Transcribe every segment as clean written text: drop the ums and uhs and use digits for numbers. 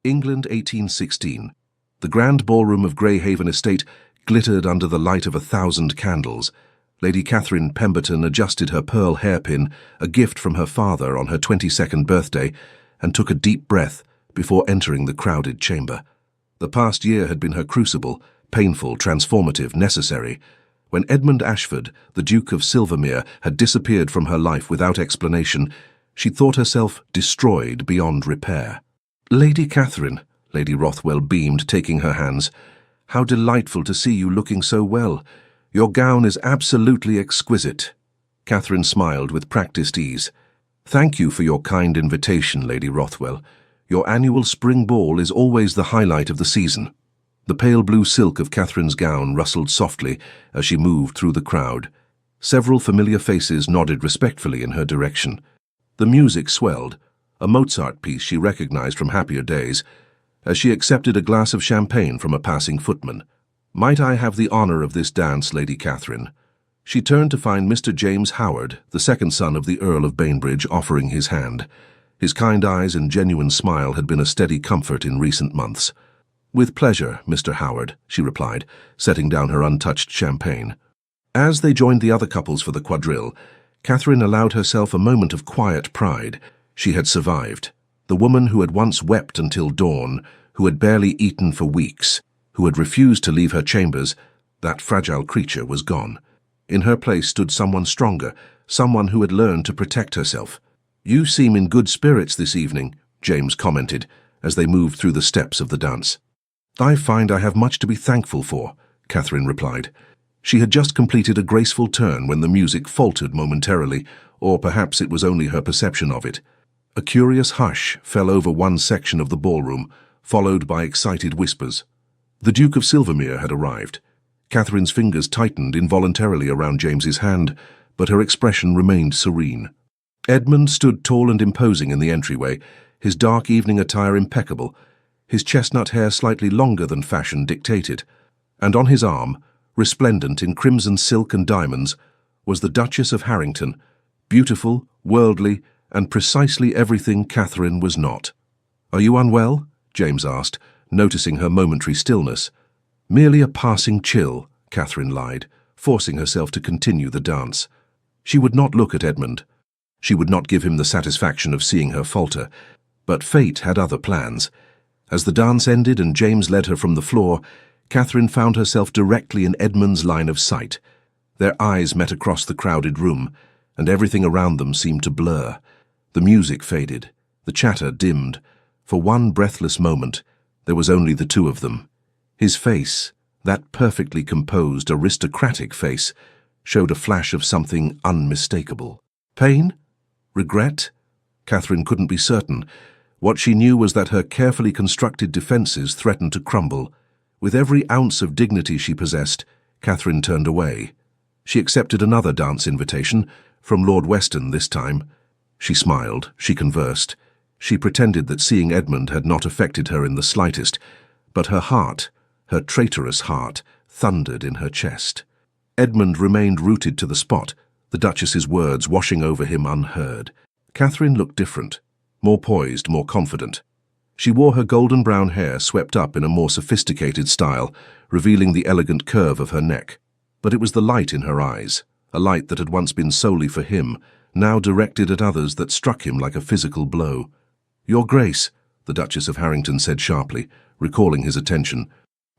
England 1816. The grand ballroom of Greyhaven Estate glittered under the light of 1,000 candles. Lady Catherine Pemberton adjusted her pearl hairpin, a gift from her father on her 22nd birthday, and took a deep breath before entering the crowded chamber. The past year had been her crucible, painful, transformative, necessary. When Edmund Ashford, the Duke of Silvermere, had disappeared from her life without explanation, she thought herself destroyed beyond repair. "Lady Catherine," Lady Rothwell beamed, taking her hands. "How delightful to see you looking so well. Your gown is absolutely exquisite." Catherine smiled with practiced ease. "Thank you for your kind invitation, Lady Rothwell. Your annual spring ball is always the highlight of the season." The pale blue silk of Catherine's gown rustled softly as she moved through the crowd. Several familiar faces nodded respectfully in her direction. The music swelled, a Mozart piece she recognized from happier days, as she accepted a glass of champagne from a passing footman. "Might I have the honor of this dance, Lady Catherine?" She turned to find Mr. James Howard, the second son of the Earl of Bainbridge, offering his hand. His kind eyes and genuine smile had been a steady comfort in recent months. "With pleasure, Mr. Howard," she replied, setting down her untouched champagne. As they joined the other couples for the quadrille, Catherine allowed herself a moment of quiet pride. She had survived. The woman who had once wept until dawn, who had barely eaten for weeks, who had refused to leave her chambers, that fragile creature was gone. In her place stood someone stronger, someone who had learned to protect herself. "You seem in good spirits this evening," James commented, as they moved through the steps of the dance. "I find I have much to be thankful for," Catherine replied. She had just completed a graceful turn when the music faltered momentarily, or perhaps it was only her perception of it. A curious hush fell over one section of the ballroom, followed by excited whispers. The Duke of Silvermere had arrived. Catherine's fingers tightened involuntarily around James's hand, but her expression remained serene. Edmund stood tall and imposing in the entryway, his dark evening attire impeccable, his chestnut hair slightly longer than fashion dictated, and on his arm, resplendent in crimson silk and diamonds, was the Duchess of Harrington, beautiful, worldly, and precisely everything Catherine was not. "Are you unwell?" James asked, noticing her momentary stillness. "Merely a passing chill," Catherine lied, forcing herself to continue the dance. She would not look at Edmund. She would not give him the satisfaction of seeing her falter. But fate had other plans. As the dance ended and James led her from the floor, Catherine found herself directly in Edmund's line of sight. Their eyes met across the crowded room, and everything around them seemed to blur. The music faded, the chatter dimmed. For one breathless moment, there was only the two of them. His face, that perfectly composed, aristocratic face, showed a flash of something unmistakable. Pain? Regret? Catherine couldn't be certain. What she knew was that her carefully constructed defenses threatened to crumble. With every ounce of dignity she possessed, Catherine turned away. She accepted another dance invitation, from Lord Weston this time. She smiled, she conversed. She pretended that seeing Edmund had not affected her in the slightest, but her heart, her traitorous heart, thundered in her chest. Edmund remained rooted to the spot, the Duchess's words washing over him unheard. Catherine looked different, more poised, more confident. She wore her golden brown hair swept up in a more sophisticated style, revealing the elegant curve of her neck. But it was the light in her eyes, a light that had once been solely for him, now directed at others, that struck him like a physical blow. "Your Grace," the Duchess of Harrington said sharply, recalling his attention.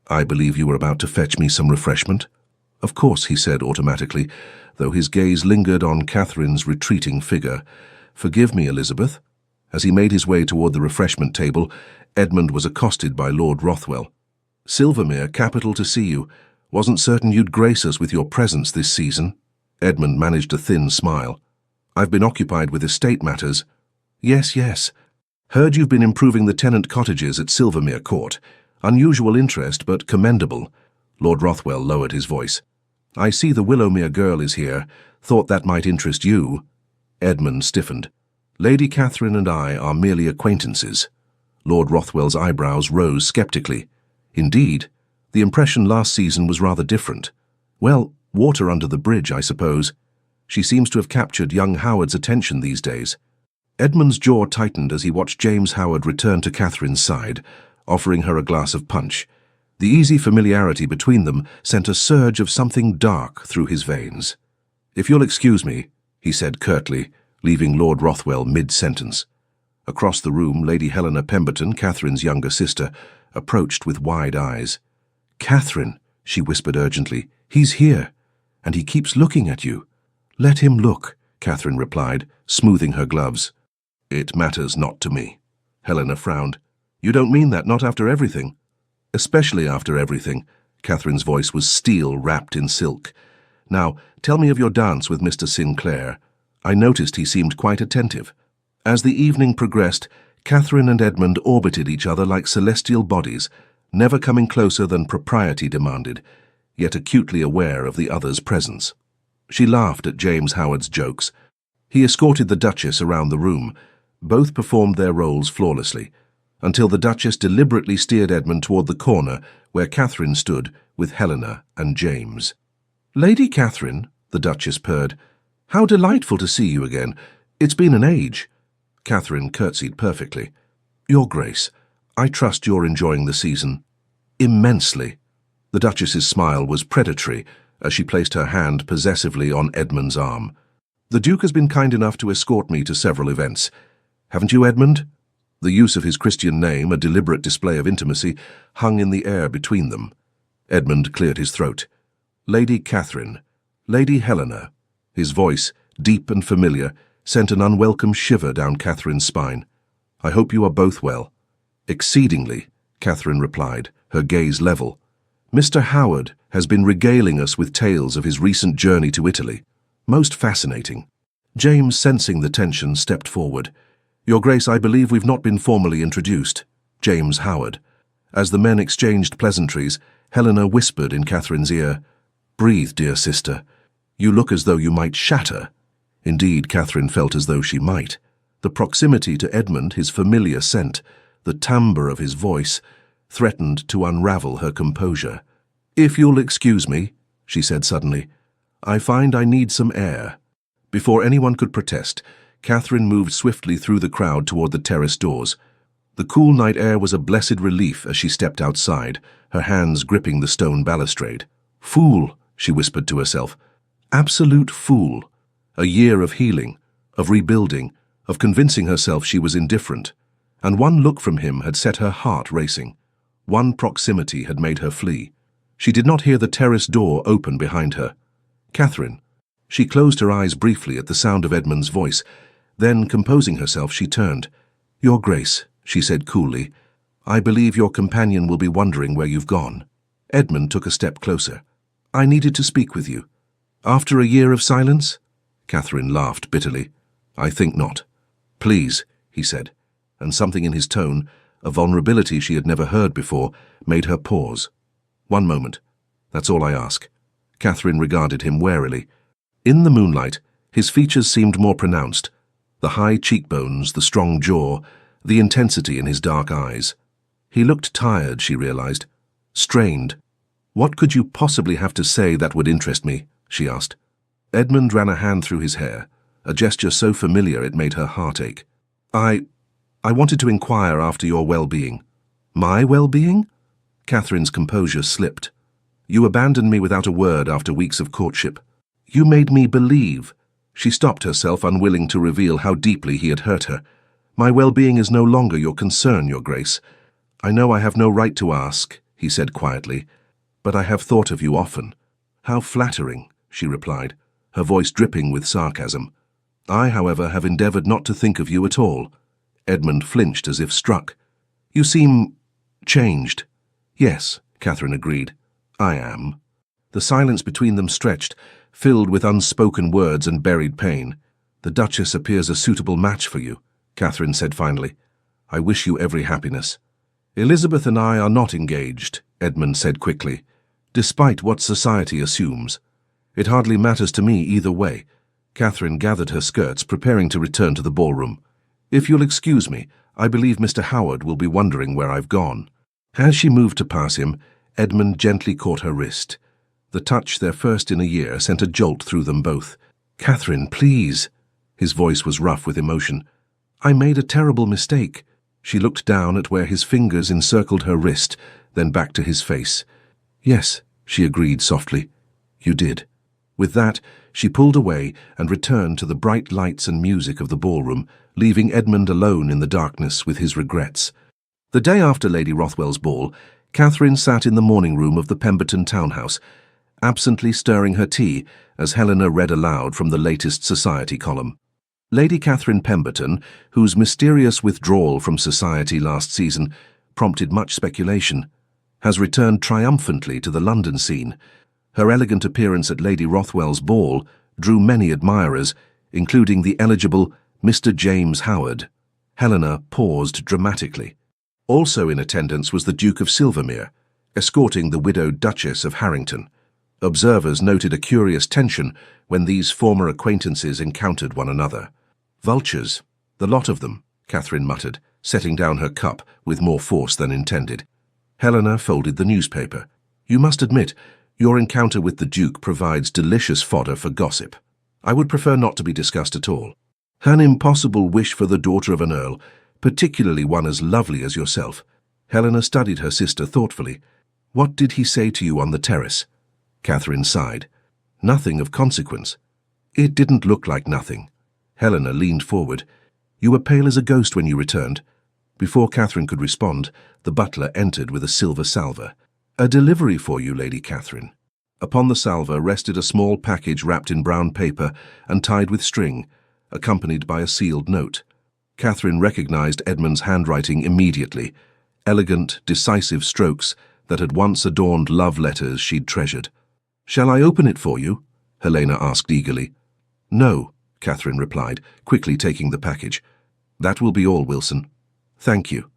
"I believe you were about to fetch me some refreshment?" "Of course," he said automatically, though his gaze lingered on Catherine's retreating figure. "Forgive me, Elizabeth." As he made his way toward the refreshment table, Edmund was accosted by Lord Rothwell. "Silvermere, capital to see you. Wasn't certain you'd grace us with your presence this season." Edmund managed a thin smile. "I've been occupied with estate matters." Yes. Heard you've been improving the tenant cottages at Silvermere Court. Unusual interest, but commendable." Lord Rothwell lowered his voice. "I see the Willowmere girl is here. Thought that might interest you." Edmund stiffened. "Lady Catherine and I are merely acquaintances." Lord Rothwell's eyebrows rose skeptically. "Indeed, the impression last season was rather different." "Well, water under the bridge, I suppose. She seems to have captured young Howard's attention these days." Edmund's jaw tightened as he watched James Howard return to Catherine's side, offering her a glass of punch. The easy familiarity between them sent a surge of something dark through his veins. "If you'll excuse me," he said curtly, leaving Lord Rothwell mid-sentence. Across the room, Lady Helena Pemberton, Catherine's younger sister, approached with wide eyes. "Catherine," she whispered urgently, "he's here, and he keeps looking at you." "Let him look," Catherine replied, smoothing her gloves. "It matters not to me." Helena frowned. "You don't mean that, not after everything." "Especially after everything." Catherine's voice was steel wrapped in silk. "Now, tell me of your dance with Mr. Sinclair. I noticed he seemed quite attentive." As the evening progressed, Catherine and Edmund orbited each other like celestial bodies, never coming closer than propriety demanded, yet acutely aware of the other's presence. She laughed at James Howard's jokes. He escorted the Duchess around the room. Both performed their roles flawlessly, until the Duchess deliberately steered Edmund toward the corner where Catherine stood with Helena and James. "Lady Catherine," the Duchess purred, "how delightful to see you again. It's been an age." Catherine curtsied perfectly. "Your Grace, I trust you're enjoying the season." "Immensely." The Duchess's smile was predatory as she placed her hand possessively on Edmund's arm. "The Duke has been kind enough to escort me to several events. Haven't you, Edmund?" The use of his Christian name, a deliberate display of intimacy, hung in the air between them. Edmund cleared his throat. "Lady Catherine, Lady Helena." His voice, deep and familiar, sent an unwelcome shiver down Catherine's spine. "I hope you are both well." "Exceedingly," Catherine replied, her gaze level. "Mr. Howard has been regaling us with tales of his recent journey to Italy. Most fascinating." James, sensing the tension, stepped forward. "Your Grace, I believe we've not been formally introduced." James Howard. As the men exchanged pleasantries, Helena whispered in Catherine's ear, "Breathe, dear sister. You look as though you might shatter." Indeed, Catherine felt as though she might. The proximity to Edmund, his familiar scent, the timbre of his voice, threatened to unravel her composure. "If you'll excuse me," she said suddenly, "I find I need some air." Before anyone could protest, Catherine moved swiftly through the crowd toward the terrace doors. The cool night air was a blessed relief as she stepped outside, her hands gripping the stone balustrade. "Fool," she whispered to herself. "Absolute fool." A year of healing, of rebuilding, of convincing herself she was indifferent. And one look from him had set her heart racing. One proximity had made her flee. She did not hear the terrace door open behind her. "Catherine." She closed her eyes briefly at the sound of Edmund's voice. Then, composing herself, she turned. "Your Grace," she said coolly, "I believe your companion will be wondering where you've gone." Edmund took a step closer. "I needed to speak with you." "After a year of silence?" Catherine laughed bitterly. "I think not." "Please," he said, and something in his tone, a vulnerability she had never heard before, made her pause. "One moment. That's all I ask." Catherine regarded him warily. In the moonlight, his features seemed more pronounced. The high cheekbones, the strong jaw, the intensity in his dark eyes. He looked tired, she realized. Strained. "What could you possibly have to say that would interest me?" she asked. Edmund ran a hand through his hair, a gesture so familiar it made her heart ache. I wanted to inquire after your well-being." "My well-being?" Catherine's composure slipped. "You abandoned me without a word after weeks of courtship. You made me believe." She stopped herself, unwilling to reveal how deeply he had hurt her. "My well-being is no longer your concern, Your Grace. I know I have no right to ask," he said quietly, "but I have thought of you often." "How flattering," she replied, her voice dripping with sarcasm. "I, however, have endeavored not to think of you at all." Edmund flinched as if struck. "You seem changed." "Yes," Catherine agreed. "I am." The silence between them stretched, filled with unspoken words and buried pain. "The Duchess appears a suitable match for you," Catherine said finally. "I wish you every happiness." "Elizabeth and I are not engaged," Edmund said quickly, "despite what society assumes. It hardly matters to me either way." Catherine gathered her skirts, preparing to return to the ballroom. "If you'll excuse me, I believe Mr. Howard will be wondering where I've gone." As she moved to pass him, Edmund gently caught her wrist. The touch, their first in a year, sent a jolt through them both. "Catherine, please." His voice was rough with emotion. I made a terrible mistake. She looked down at where his fingers encircled her wrist, then back to his face. Yes, she agreed softly. You did. With that, she pulled away and returned to the bright lights and music of the ballroom, leaving Edmund alone in the darkness with his regrets. The day after Lady Rothwell's ball, Catherine sat in the morning room of the Pemberton townhouse, absently stirring her tea as Helena read aloud from the latest society column. Lady Catherine Pemberton, whose mysterious withdrawal from society last season prompted much speculation, has returned triumphantly to the London scene. Her elegant appearance at Lady Rothwell's ball drew many admirers, including the eligible Mr. James Howard. Helena paused dramatically. Also in attendance was the Duke of Silvermere, escorting the widowed Duchess of Harrington. Observers noted a curious tension when these former acquaintances encountered one another. Vultures, the lot of them, Catherine muttered, setting down her cup with more force than intended. Helena folded the newspaper. You must admit, your encounter with the Duke provides delicious fodder for gossip. I would prefer not to be discussed at all. An impossible wish for the daughter of an earl, particularly one as lovely as yourself. Helena studied her sister thoughtfully. What did he say to you on the terrace? Catherine sighed. Nothing of consequence. It didn't look like nothing. Helena leaned forward. You were pale as a ghost when you returned. Before Catherine could respond, the butler entered with a silver salver. A delivery for you, Lady Catherine. Upon the salver rested a small package wrapped in brown paper and tied with string, accompanied by a sealed note. Catherine recognized Edmund's handwriting immediately, elegant, decisive strokes that had once adorned love letters she'd treasured. Shall I open it for you? Helena asked eagerly. No, Catherine replied, quickly taking the package. That will be all, Wilson. Thank you.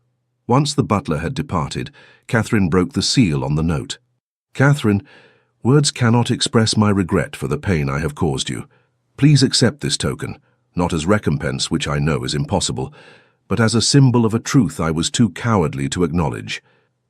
Once the butler had departed, Catherine broke the seal on the note. Catherine, words cannot express my regret for the pain I have caused you. Please accept this token, not as recompense, which I know is impossible, but as a symbol of a truth I was too cowardly to acknowledge.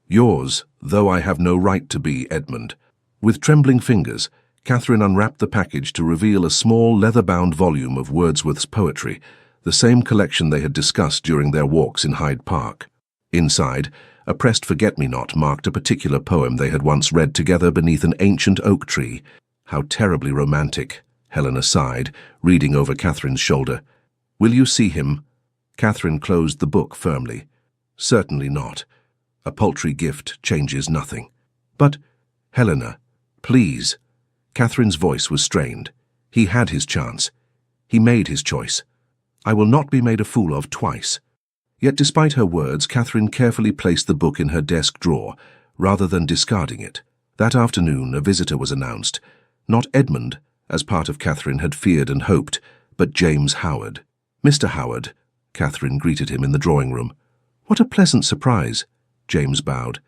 Yours, though I have no right to be, Edmund. With trembling fingers, Catherine unwrapped the package to reveal a small leather-bound volume of Wordsworth's poetry, the same collection they had discussed during their walks in Hyde Park. Inside, a pressed forget-me-not marked a particular poem they had once read together beneath an ancient oak tree. How terribly romantic, Helena sighed, reading over Catherine's shoulder. Will you see him? Catherine closed the book firmly. Certainly not. A paltry gift changes nothing. But, Helena, please. Catherine's voice was strained. He had his chance. He made his choice. I will not be made a fool of twice. Yet despite her words, Catherine carefully placed the book in her desk drawer, rather than discarding it. That afternoon, a visitor was announced. Not Edmund, as part of Catherine had feared and hoped, but James Howard. Mr. Howard, Catherine greeted him in the drawing room. What a pleasant surprise, James bowed.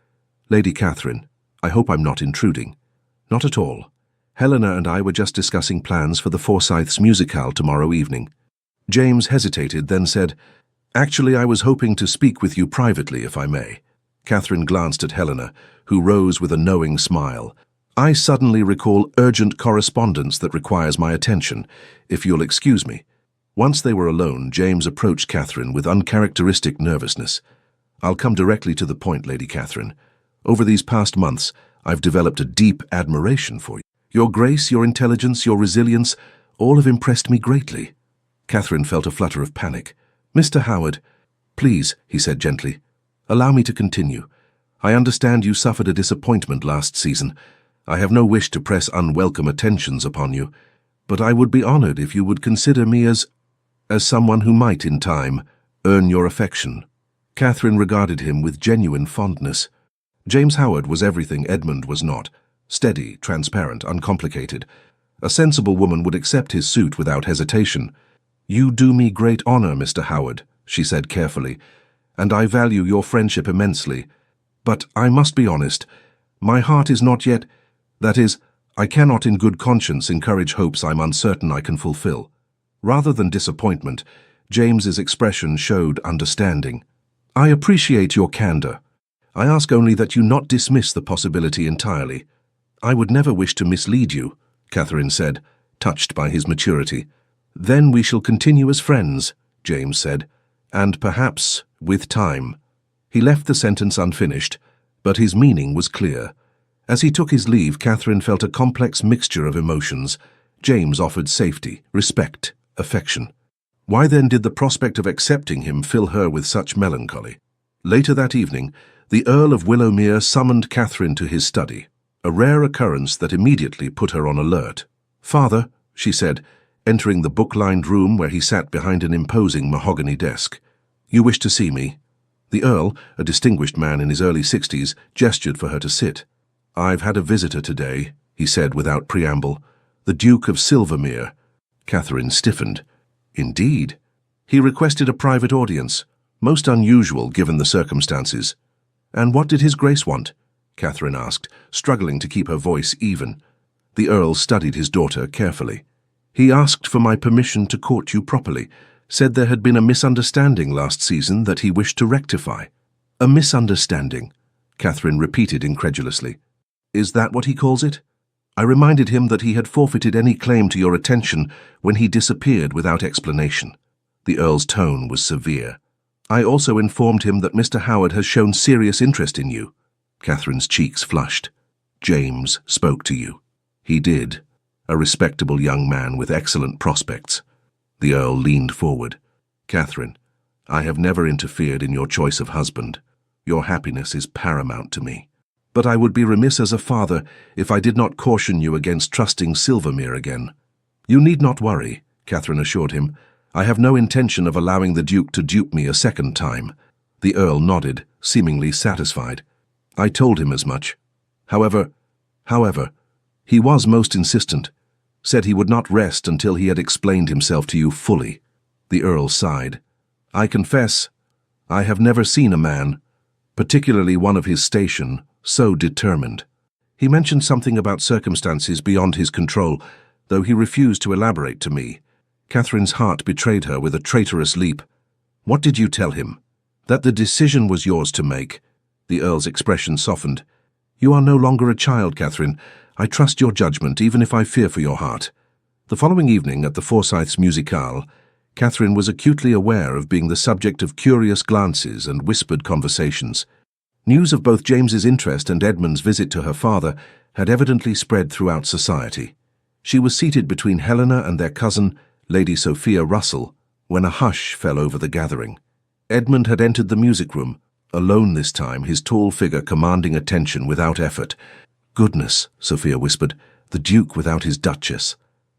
Lady Catherine, I hope I'm not intruding. Not at all. Helena and I were just discussing plans for the Forsyths musicale tomorrow evening. James hesitated, then said, Actually, I was hoping to speak with you privately, if I may. Catherine glanced at Helena, who rose with a knowing smile. I suddenly recall urgent correspondence that requires my attention, if you'll excuse me. Once they were alone, James approached Catherine with uncharacteristic nervousness. I'll come directly to the point, Lady Catherine. Over these past months, I've developed a deep admiration for you. Your grace, your intelligence, your resilience, all have impressed me greatly. Catherine felt a flutter of panic. Mr. Howard, please, he said gently, allow me to continue. I understand you suffered a disappointment last season. I have no wish to press unwelcome attentions upon you, but I would be honored if you would consider me as someone who might, in time, earn your affection. Catherine regarded him with genuine fondness. James Howard was everything Edmund was not. Steady, transparent, uncomplicated. A sensible woman would accept his suit without hesitation. You do me great honor, Mr. Howard, she said carefully, and I value your friendship immensely. But I must be honest, my heart is not yet, that is, I cannot in good conscience encourage hopes I'm uncertain I can fulfill. Rather than disappointment, James's expression showed understanding. I appreciate your candor. I ask only that you not dismiss the possibility entirely. I would never wish to mislead you, Catherine said, touched by his maturity. Then we shall continue as friends, James said. And perhaps, with time. He left the sentence unfinished, but his meaning was clear. As he took his leave, Catherine felt a complex mixture of emotions. James offered safety, respect, affection. Why then did the prospect of accepting him fill her with such melancholy? Later that evening, the Earl of Willowmere summoned Catherine to his study, a rare occurrence that immediately put her on alert. "Father," she said, entering the book-lined room where he sat behind an imposing mahogany desk. "You wish to see me?" The Earl, a distinguished man in his early 60s, gestured for her to sit. "I've had a visitor today," he said without preamble. "The Duke of Silvermere." Catherine stiffened. "Indeed?" "He requested a private audience, most unusual given the circumstances." "And what did His Grace want?" Catherine asked, struggling to keep her voice even. The Earl studied his daughter carefully. "He asked for my permission to court you properly, said there had been a misunderstanding last season that he wished to rectify." "A misunderstanding?" Catherine repeated incredulously. "Is that what he calls it?" "I reminded him that he had forfeited any claim to your attention when he disappeared without explanation." The Earl's tone was severe. "I also informed him that Mr. Howard has shown serious interest in you." Catherine's cheeks flushed. "James spoke to you." "He did. A respectable young man with excellent prospects." The Earl leaned forward. "Catherine, I have never interfered in your choice of husband. Your happiness is paramount to me. But I would be remiss as a father if I did not caution you against trusting Silvermere again." "You need not worry," Catherine assured him. "I have no intention of allowing the Duke to dupe me a second time." The Earl nodded, seemingly satisfied. "I told him as much. However, he was most insistent, said he would not rest until he had explained himself to you fully." The Earl sighed. "I confess, I have never seen a man, particularly one of his station, so determined. He mentioned something about circumstances beyond his control, though he refused to elaborate to me." Catherine's heart betrayed her with a traitorous leap. "What did you tell him?" "That the decision was yours to make." The Earl's expression softened. "You are no longer a child, Catherine. I trust your judgment, even if I fear for your heart." The following evening at the Forsyths' musicale, Catherine was acutely aware of being the subject of curious glances and whispered conversations. News of both James's interest and Edmund's visit to her father had evidently spread throughout society. She was seated between Helena and their cousin, Lady Sophia Russell, when a hush fell over the gathering. Edmund had entered the music room, alone this time, his tall figure commanding attention without effort. "Goodness," Sophia whispered, "the Duke without his Duchess.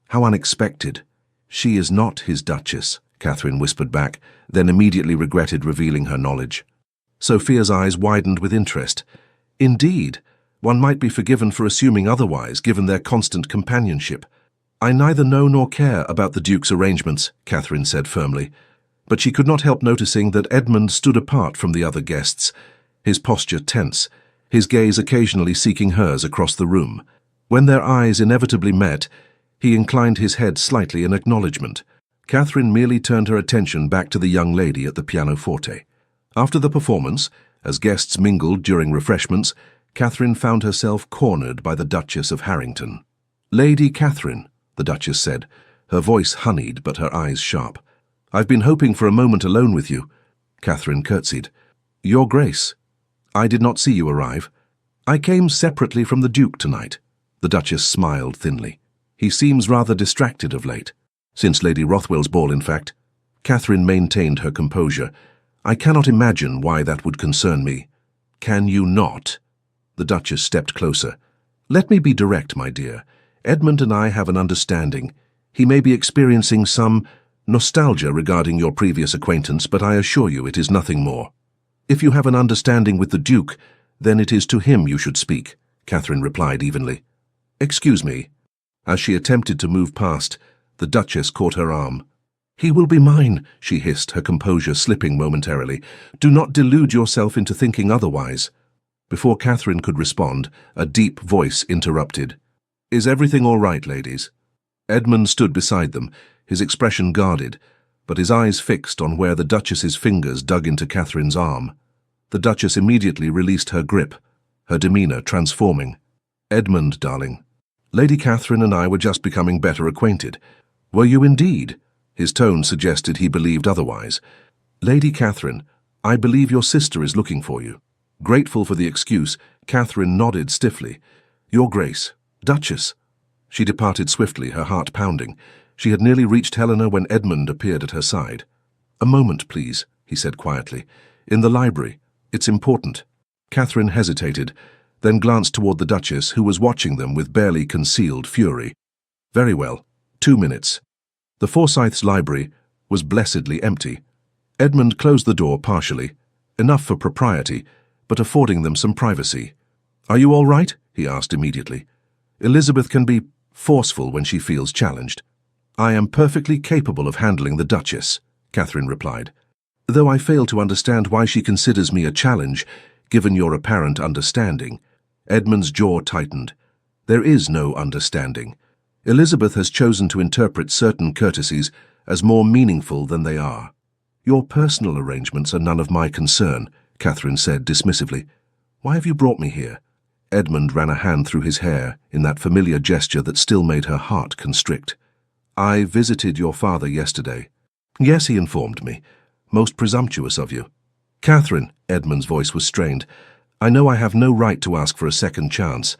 How unexpected." "She is not his Duchess," Catherine whispered back, then immediately regretted revealing her knowledge. Sophia's eyes widened with interest. "Indeed, one might be forgiven for assuming otherwise, given their constant companionship." "I neither know nor care about the Duke's arrangements," Catherine said firmly. But she could not help noticing that Edmund stood apart from the other guests, his posture tense, his gaze occasionally seeking hers across the room. When their eyes inevitably met, he inclined his head slightly in acknowledgement. Catherine merely turned her attention back to the young lady at the pianoforte. After the performance, as guests mingled during refreshments, Catherine found herself cornered by the Duchess of Harrington. "Lady Catherine," the Duchess said, her voice honeyed but her eyes sharp. "I've been hoping for a moment alone with you." Catherine curtsied. "Your Grace, I did not see you arrive. I came separately from the Duke tonight." The Duchess smiled thinly. "He seems rather distracted of late. Since Lady Rothwell's ball, in fact." Catherine maintained her composure. "I cannot imagine why that would concern me." "Can you not?" The Duchess stepped closer. "Let me be direct, my dear. Edmund and I have an understanding. He may be experiencing some nostalgia regarding your previous acquaintance, but I assure you it is nothing more. If you have an understanding with the Duke, then it is to him you should speak," Catherine replied evenly. "Excuse me." As she attempted to move past, the Duchess caught her arm. "He will be mine," she hissed, her composure slipping momentarily. "Do not delude yourself into thinking otherwise." Before Catherine could respond, a deep voice interrupted. "Is everything all right, ladies?" Edmund stood beside them, his expression guarded, but his eyes fixed on where the Duchess's fingers dug into Catherine's arm. The Duchess immediately released her grip, her demeanour transforming. "Edmund, darling, Lady Catherine and I were just becoming better acquainted." "Were you indeed?" His tone suggested he believed otherwise. "Lady Catherine, I believe your sister is looking for you." Grateful for the excuse, Catherine nodded stiffly. "Your Grace, Duchess." She departed swiftly, her heart pounding. She had nearly reached Helena when Edmund appeared at her side. "A moment, please," he said quietly. "In the library. It's important." Catherine hesitated, then glanced toward the Duchess, who was watching them with barely concealed fury. "Very well. 2 minutes." The Forsyths' library was blessedly empty. Edmund closed the door partially, enough for propriety, but affording them some privacy. "Are you all right?" he asked immediately. "Elizabeth can be forceful when she feels challenged." "I am perfectly capable of handling the Duchess," Catherine replied, "though I fail to understand why she considers me a challenge, given your apparent understanding." Edmund's jaw tightened. "There is no understanding. Elizabeth has chosen to interpret certain courtesies as more meaningful than they are." "Your personal arrangements are none of my concern," Catherine said dismissively. "Why have you brought me here?" Edmund ran a hand through his hair in that familiar gesture that still made her heart constrict. "I visited your father yesterday." "Yes, he informed me. Most presumptuous of you." "Catherine," Edmund's voice was strained, "I know I have no right to ask for a second chance,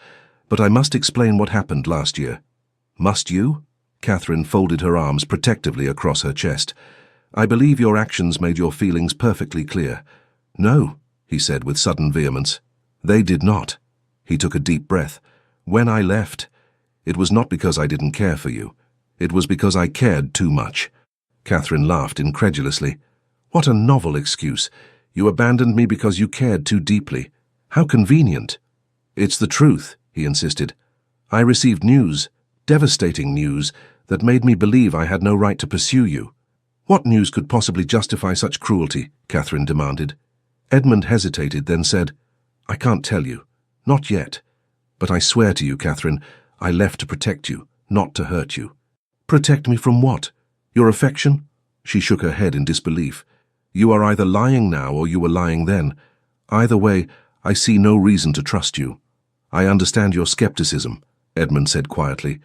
but I must explain what happened last year." "Must you?" Catherine folded her arms protectively across her chest. "I believe your actions made your feelings perfectly clear." "No," he said with sudden vehemence. "They did not." He took a deep breath. "When I left, it was not because I didn't care for you. It was because I cared too much." Catherine laughed incredulously. "What a novel excuse. You abandoned me because you cared too deeply. How convenient." "It's the truth," he insisted. "I received news, devastating news, that made me believe I had no right to pursue you." "What news could possibly justify such cruelty?" Catherine demanded. Edmund hesitated, then said, "I can't tell you. Not yet. But I swear to you, Catherine, I left to protect you, not to hurt you." "Protect me from what? Your affection?" She shook her head in disbelief. "You are either lying now or you were lying then. Either way, I see no reason to trust you." "I understand your skepticism," Edmund said quietly,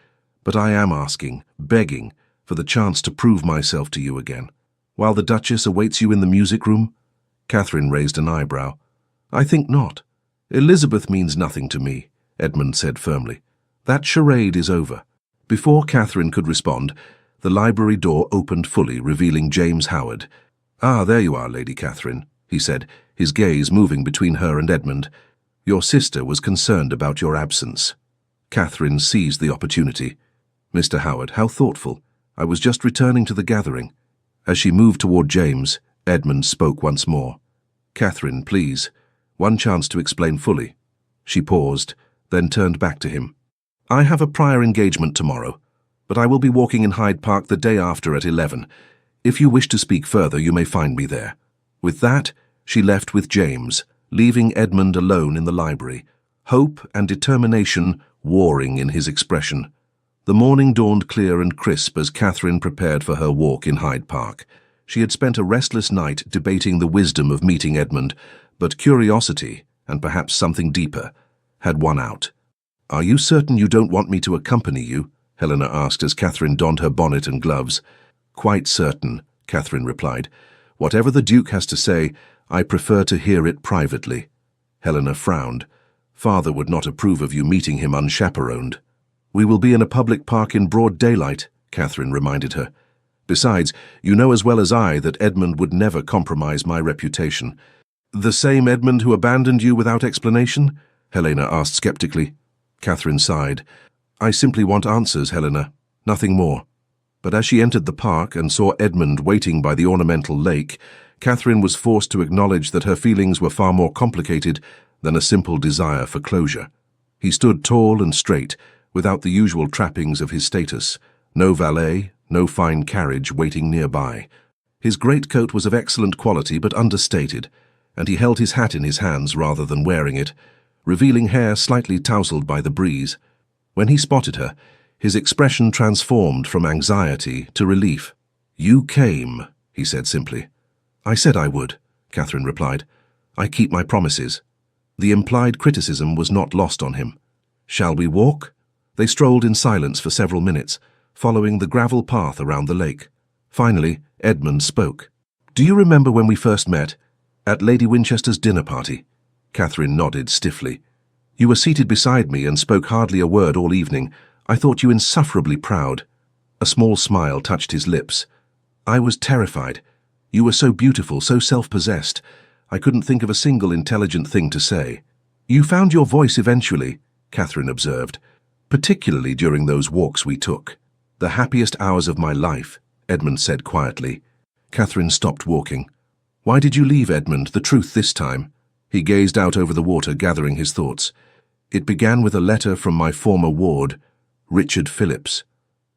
"but I am asking, begging, for the chance to prove myself to you again. While the Duchess awaits you in the music room?" Catherine raised an eyebrow. "I think not. Elizabeth means nothing to me," Edmund said firmly. "That charade is over." Before Catherine could respond, the library door opened fully, revealing James Howard. "Ah, there you are, Lady Catherine," he said, his gaze moving between her and Edmund. "Your sister was concerned about your absence." Catherine seized the opportunity. "Mr. Howard, how thoughtful. I was just returning to the gathering." As she moved toward James, Edmund spoke once more. "Catherine, please. One chance to explain fully." She paused, then turned back to him. "I have a prior engagement tomorrow, but I will be walking in Hyde Park the day after at 11. If you wish to speak further, you may find me there." With that, she left with James, leaving Edmund alone in the library, hope and determination warring in his expression. The morning dawned clear and crisp as Catherine prepared for her walk in Hyde Park. She had spent a restless night debating the wisdom of meeting Edmund, but curiosity, and perhaps something deeper, had won out. "Are you certain you don't want me to accompany you?" Helena asked as Catherine donned her bonnet and gloves. "Quite certain," Catherine replied. "Whatever the Duke has to say, I prefer to hear it privately." Helena frowned. "Father would not approve of you meeting him unchaperoned." "We will be in a public park in broad daylight," Catherine reminded her. "Besides, you know as well as I that Edmund would never compromise my reputation." "The same Edmund who abandoned you without explanation?" Helena asked skeptically. Catherine sighed. "I simply want answers, Helena. Nothing more." But as she entered the park and saw Edmund waiting by the ornamental lake, Catherine was forced to acknowledge that her feelings were far more complicated than a simple desire for closure. He stood tall and straight, without the usual trappings of his status, no valet, no fine carriage waiting nearby. His greatcoat was of excellent quality but understated, and he held his hat in his hands rather than wearing it, revealing hair slightly tousled by the breeze. When he spotted her, his expression transformed from anxiety to relief. "You came," he said simply. "I said I would," Catherine replied. "I keep my promises." The implied criticism was not lost on him. "Shall we walk?" They strolled in silence for several minutes, following the gravel path around the lake. Finally, Edmund spoke. Do you remember when we first met? At Lady Winchester's dinner party? Catherine nodded stiffly. You were seated beside me and spoke hardly a word all evening. I thought you insufferably proud. A small smile touched his lips. I was terrified. You were so beautiful, so self-possessed. I couldn't think of a single intelligent thing to say. You found your voice eventually, Catherine observed, particularly during those walks we took. The happiest hours of my life, Edmund said quietly. Catherine stopped walking. Why did you leave, Edmund? The truth this time. He gazed out over the water, gathering his thoughts. It began with a letter from my former ward, Richard Phillips.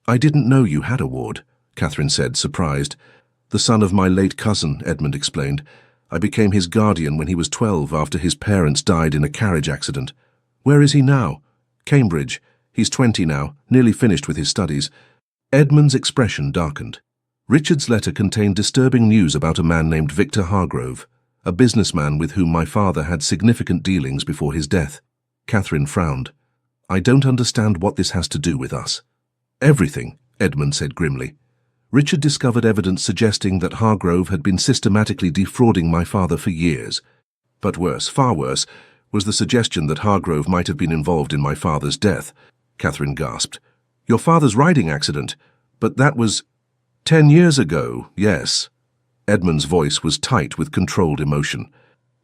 I didn't know you had a ward, Catherine said, surprised. The son of my late cousin, Edmund explained. I became his guardian when he was 12 after his parents died in a carriage accident. Where is he now? Cambridge. He's 20 now, nearly finished with his studies. Edmund's expression darkened. Richard's letter contained disturbing news about a man named Victor Hargrove, a businessman with whom my father had significant dealings before his death. Catherine frowned. I don't understand what this has to do with us. Everything, Edmund said grimly. Richard discovered evidence suggesting that Hargrove had been systematically defrauding my father for years. But worse, far worse, was the suggestion that Hargrove might have been involved in my father's death. Catherine gasped. Your father's riding accident? But that was 10 years ago, yes. Edmund's voice was tight with controlled emotion.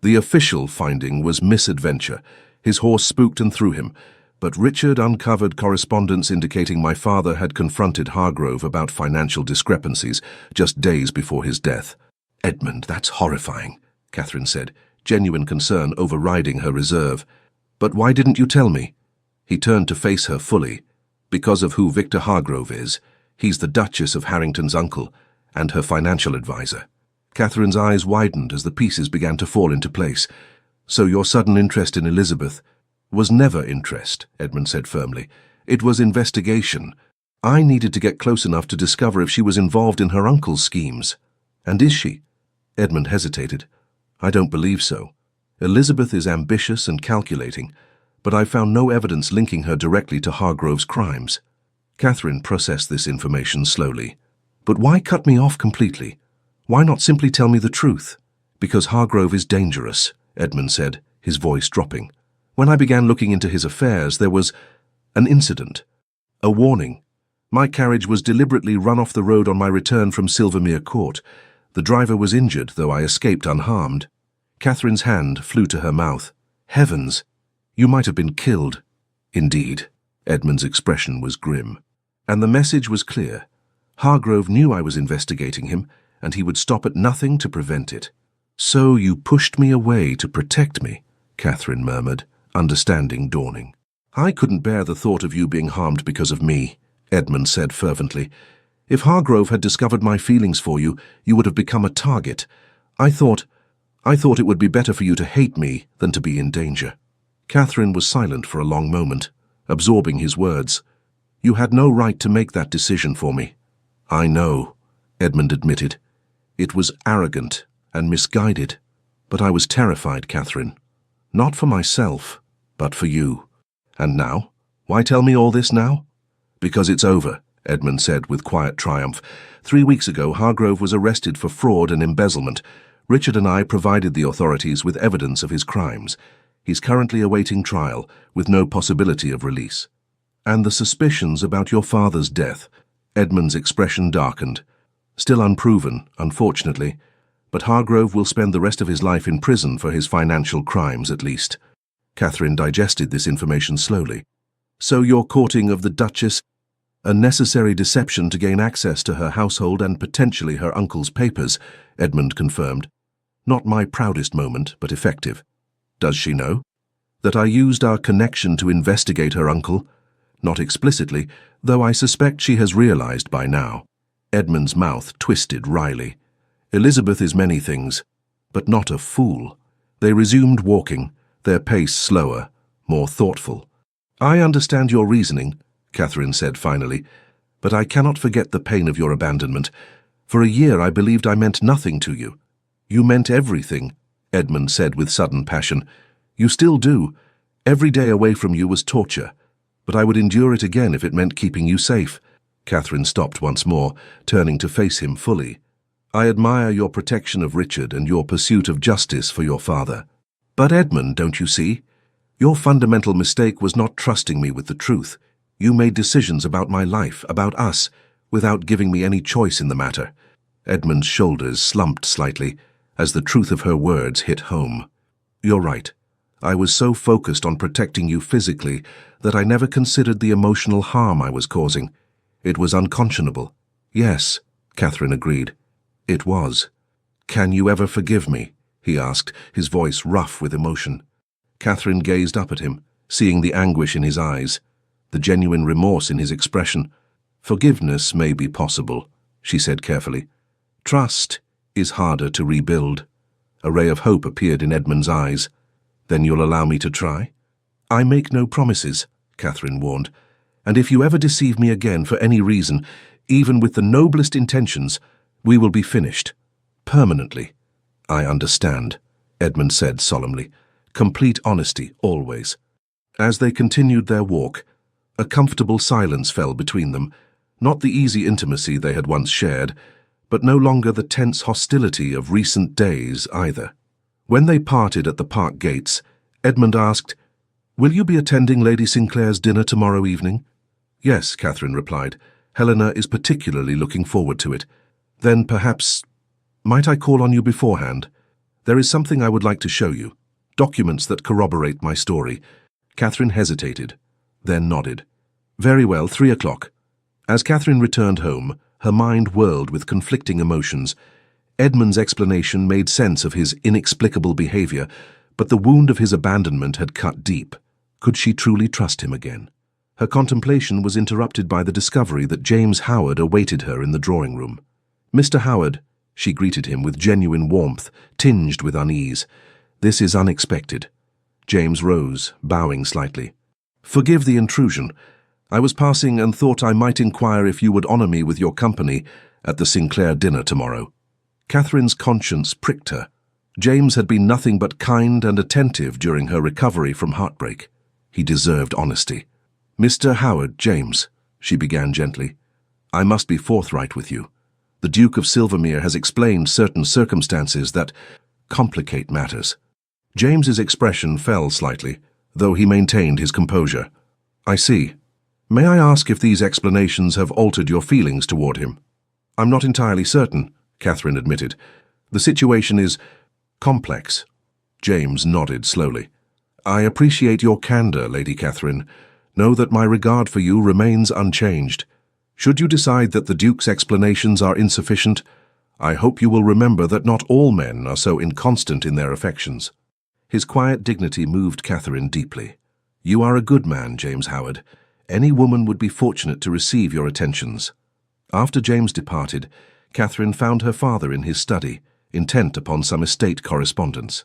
The official finding was misadventure. His horse spooked and threw him. But Richard uncovered correspondence indicating my father had confronted Hargrove about financial discrepancies just days before his death. Edmund, that's horrifying, Catherine said, genuine concern overriding her reserve. But why didn't you tell me? He turned to face her fully. Because of who Victor Hargrove is. He's the Duchess of Harrington's uncle and her financial advisor. Catherine's eyes widened as the pieces began to fall into place. So your sudden interest in Elizabeth was never interest, Edmund said firmly. It was investigation. I needed to get close enough to discover if she was involved in her uncle's schemes. And is she? Edmund hesitated. I don't believe so. Elizabeth is ambitious and calculating, but I found no evidence linking her directly to Hargrove's crimes. Catherine processed this information slowly. But why cut me off completely? Why not simply tell me the truth? Because Hargrove is dangerous, Edmund said, his voice dropping. When I began looking into his affairs, there was an incident, a warning. My carriage was deliberately run off the road on my return from Silvermere Court. The driver was injured, though I escaped unharmed. Catherine's hand flew to her mouth. Heavens! You might have been killed. Indeed. Edmund's expression was grim. And the message was clear. Hargrove knew I was investigating him, and he would stop at nothing to prevent it. So you pushed me away to protect me, Catherine murmured, understanding dawning. I couldn't bear the thought of you being harmed because of me, Edmund said fervently. If Hargrove had discovered my feelings for you, you would have become a target. I thought it would be better for you to hate me than to be in danger. Catherine was silent for a long moment, absorbing his words. You had no right to make that decision for me. I know, Edmund admitted. It was arrogant and misguided, but I was terrified, Catherine. Not for myself, but for you. And now? Why tell me all this now? Because it's over, Edmund said with quiet triumph. 3 weeks ago, Hargrove was arrested for fraud and embezzlement. Richard and I provided the authorities with evidence of his crimes. He's currently awaiting trial, with no possibility of release. And the suspicions about your father's death. Edmund's expression darkened. Still unproven, unfortunately, but Hargrove will spend the rest of his life in prison for his financial crimes, at least. Catherine digested this information slowly. So your courting of the Duchess, a necessary deception to gain access to her household and potentially her uncle's papers, Edmund confirmed. Not my proudest moment, but effective. Does she know? That I used our connection to investigate her uncle? Not explicitly, though I suspect she has realized by now. Edmund's mouth twisted wryly. Elizabeth is many things, but not a fool. They resumed walking, their pace slower, more thoughtful. I understand your reasoning, Catherine said finally, but I cannot forget the pain of your abandonment. For a year I believed I meant nothing to you. You meant everything, Edmund said with sudden passion. You still do. Every day away from you was torture, but I would endure it again if it meant keeping you safe. Catherine stopped once more, turning to face him fully. I admire your protection of Richard and your pursuit of justice for your father. But Edmund, don't you see? Your fundamental mistake was not trusting me with the truth. You made decisions about my life, about us, without giving me any choice in the matter. Edmund's shoulders slumped slightly as the truth of her words hit home. You're right. I was so focused on protecting you physically that I never considered the emotional harm I was causing. It was unconscionable. Yes, Catherine agreed. It was. Can you ever forgive me? He asked, his voice rough with emotion. Catherine gazed up at him, seeing the anguish in his eyes, the genuine remorse in his expression. Forgiveness may be possible, she said carefully. Trust is harder to rebuild. A ray of hope appeared in Edmund's eyes. Then you'll allow me to try? I make no promises, Catherine warned, and if you ever deceive me again for any reason, even with the noblest intentions, we will be finished. Permanently. I understand, Edmund said solemnly. Complete honesty, always. As they continued their walk, a comfortable silence fell between them, not the easy intimacy they had once shared, but no longer the tense hostility of recent days either. When they parted at the park gates, Edmund asked, Will you be attending Lady Sinclair's dinner tomorrow evening? Yes, Catherine replied. Helena is particularly looking forward to it. Then perhaps, might I call on you beforehand? There is something I would like to show you. Documents that corroborate my story. Catherine hesitated, then nodded. Very well, 3 o'clock. As Catherine returned home, her mind whirled with conflicting emotions. Edmund's explanation made sense of his inexplicable behavior, but the wound of his abandonment had cut deep. Could she truly trust him again? Her contemplation was interrupted by the discovery that James Howard awaited her in the drawing room. Mr. Howard, she greeted him with genuine warmth, tinged with unease. This is unexpected. James rose, bowing slightly. Forgive the intrusion. I was passing and thought I might inquire if you would honor me with your company at the Sinclair dinner tomorrow. Catherine's conscience pricked her. James had been nothing but kind and attentive during her recovery from heartbreak. He deserved honesty. Mr. Howard, James, she began gently, I must be forthright with you. The Duke of Silvermere has explained certain circumstances that complicate matters. James's expression fell slightly, though he maintained his composure. I see. May I ask if these explanations have altered your feelings toward him? I'm not entirely certain, Catherine admitted. The situation is complex. James nodded slowly. I appreciate your candor, Lady Catherine. Know that my regard for you remains unchanged. Should you decide that the Duke's explanations are insufficient, I hope you will remember that not all men are so inconstant in their affections. His quiet dignity moved Catherine deeply. You are a good man, James Howard. Any woman would be fortunate to receive your attentions. After James departed, Catherine found her father in his study, intent upon some estate correspondence.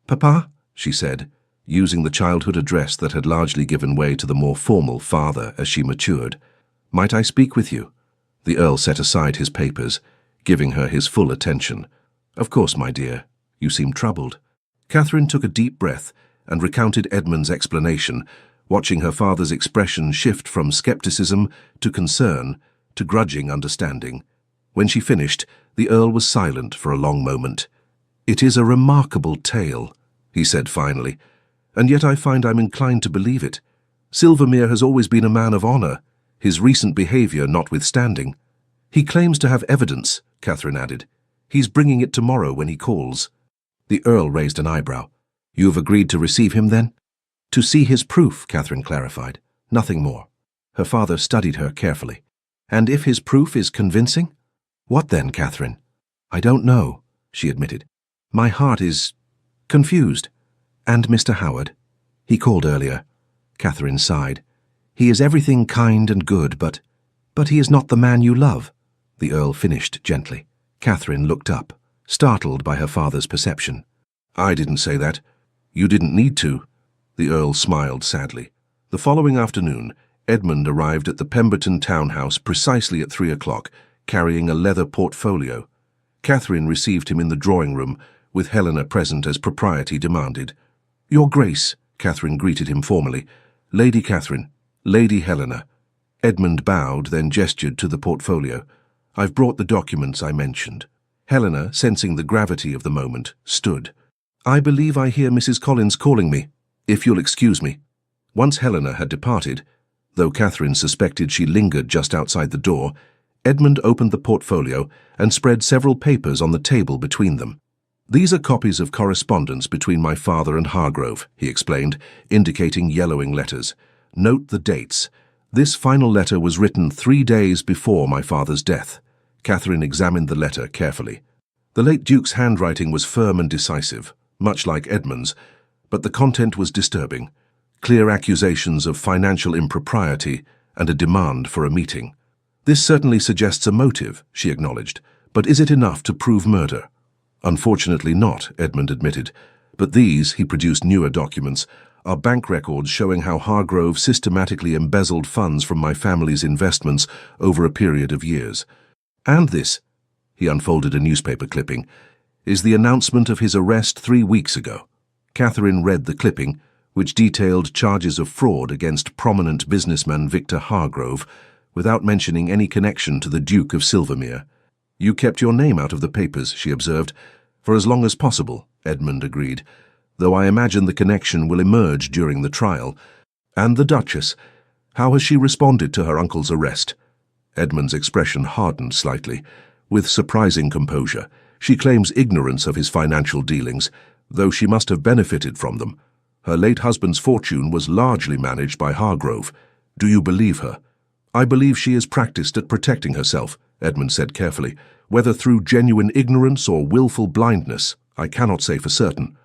Papa, she said, using the childhood address that had largely given way to the more formal father as she matured. Might I speak with you? The Earl set aside his papers, giving her his full attention. Of course, my dear. You seem troubled. Catherine took a deep breath and recounted Edmund's explanation, watching her father's expression shift from skepticism to concern to grudging understanding. When she finished, the Earl was silent for a long moment. It is a remarkable tale, he said finally, and yet I find I'm inclined to believe it. Silvermere has always been a man of honor, his recent behavior notwithstanding. He claims to have evidence, Catherine added. He's bringing it tomorrow when he calls. The Earl raised an eyebrow. You have agreed to receive him, then? To see his proof, Catherine clarified. Nothing more. Her father studied her carefully. And if his proof is convincing? What then, Catherine? I don't know, she admitted. My heart is confused. And Mr. Howard? He called earlier. Catherine sighed. He is everything kind and good, but he is not the man you love, the Earl finished gently. Catherine looked up, startled by her father's perception. I didn't say that. You didn't need to. The Earl smiled sadly. The following afternoon, Edmund arrived at the Pemberton townhouse precisely at 3 o'clock, carrying a leather portfolio. Catherine received him in the drawing room, with Helena present as propriety demanded. Your Grace, Catherine greeted him formally. Lady Catherine, Lady Helena. Edmund bowed, then gestured to the portfolio. I've brought the documents I mentioned. Helena, sensing the gravity of the moment, stood. "I believe I hear Mrs. Collins calling me, if you'll excuse me." Once Helena had departed, though Catherine suspected she lingered just outside the door, Edmund opened the portfolio and spread several papers on the table between them. "These are copies of correspondence between my father and Hargrove," he explained, indicating yellowing letters. "Note the dates. This final letter was written 3 days before my father's death." Catherine examined the letter carefully. The late Duke's handwriting was firm and decisive, much like Edmund's, but the content was disturbing. Clear accusations of financial impropriety and a demand for a meeting. "This certainly suggests a motive," she acknowledged, "but is it enough to prove murder?" "Unfortunately not," Edmund admitted, "but these," he produced newer documents, "are bank records showing how Hargrove systematically embezzled funds from my family's investments over a period of years. And this," he unfolded a newspaper clipping, "is the announcement of his arrest 3 weeks ago." Catherine read the clipping, which detailed charges of fraud against prominent businessman Victor Hargrove, without mentioning any connection to the Duke of Silvermere. "You kept your name out of the papers," she observed. "For as long as possible," Edmund agreed, "though I imagine the connection will emerge during the trial. And the Duchess, how has she responded to her uncle's arrest?" Edmund's expression hardened slightly. With surprising composure, "She claims ignorance of his financial dealings, though she must have benefited from them. Her late husband's fortune was largely managed by Hargrove. Do you believe her?" "I believe she is practiced at protecting herself," Edmund said carefully. "Whether through genuine ignorance or willful blindness, I cannot say for certain."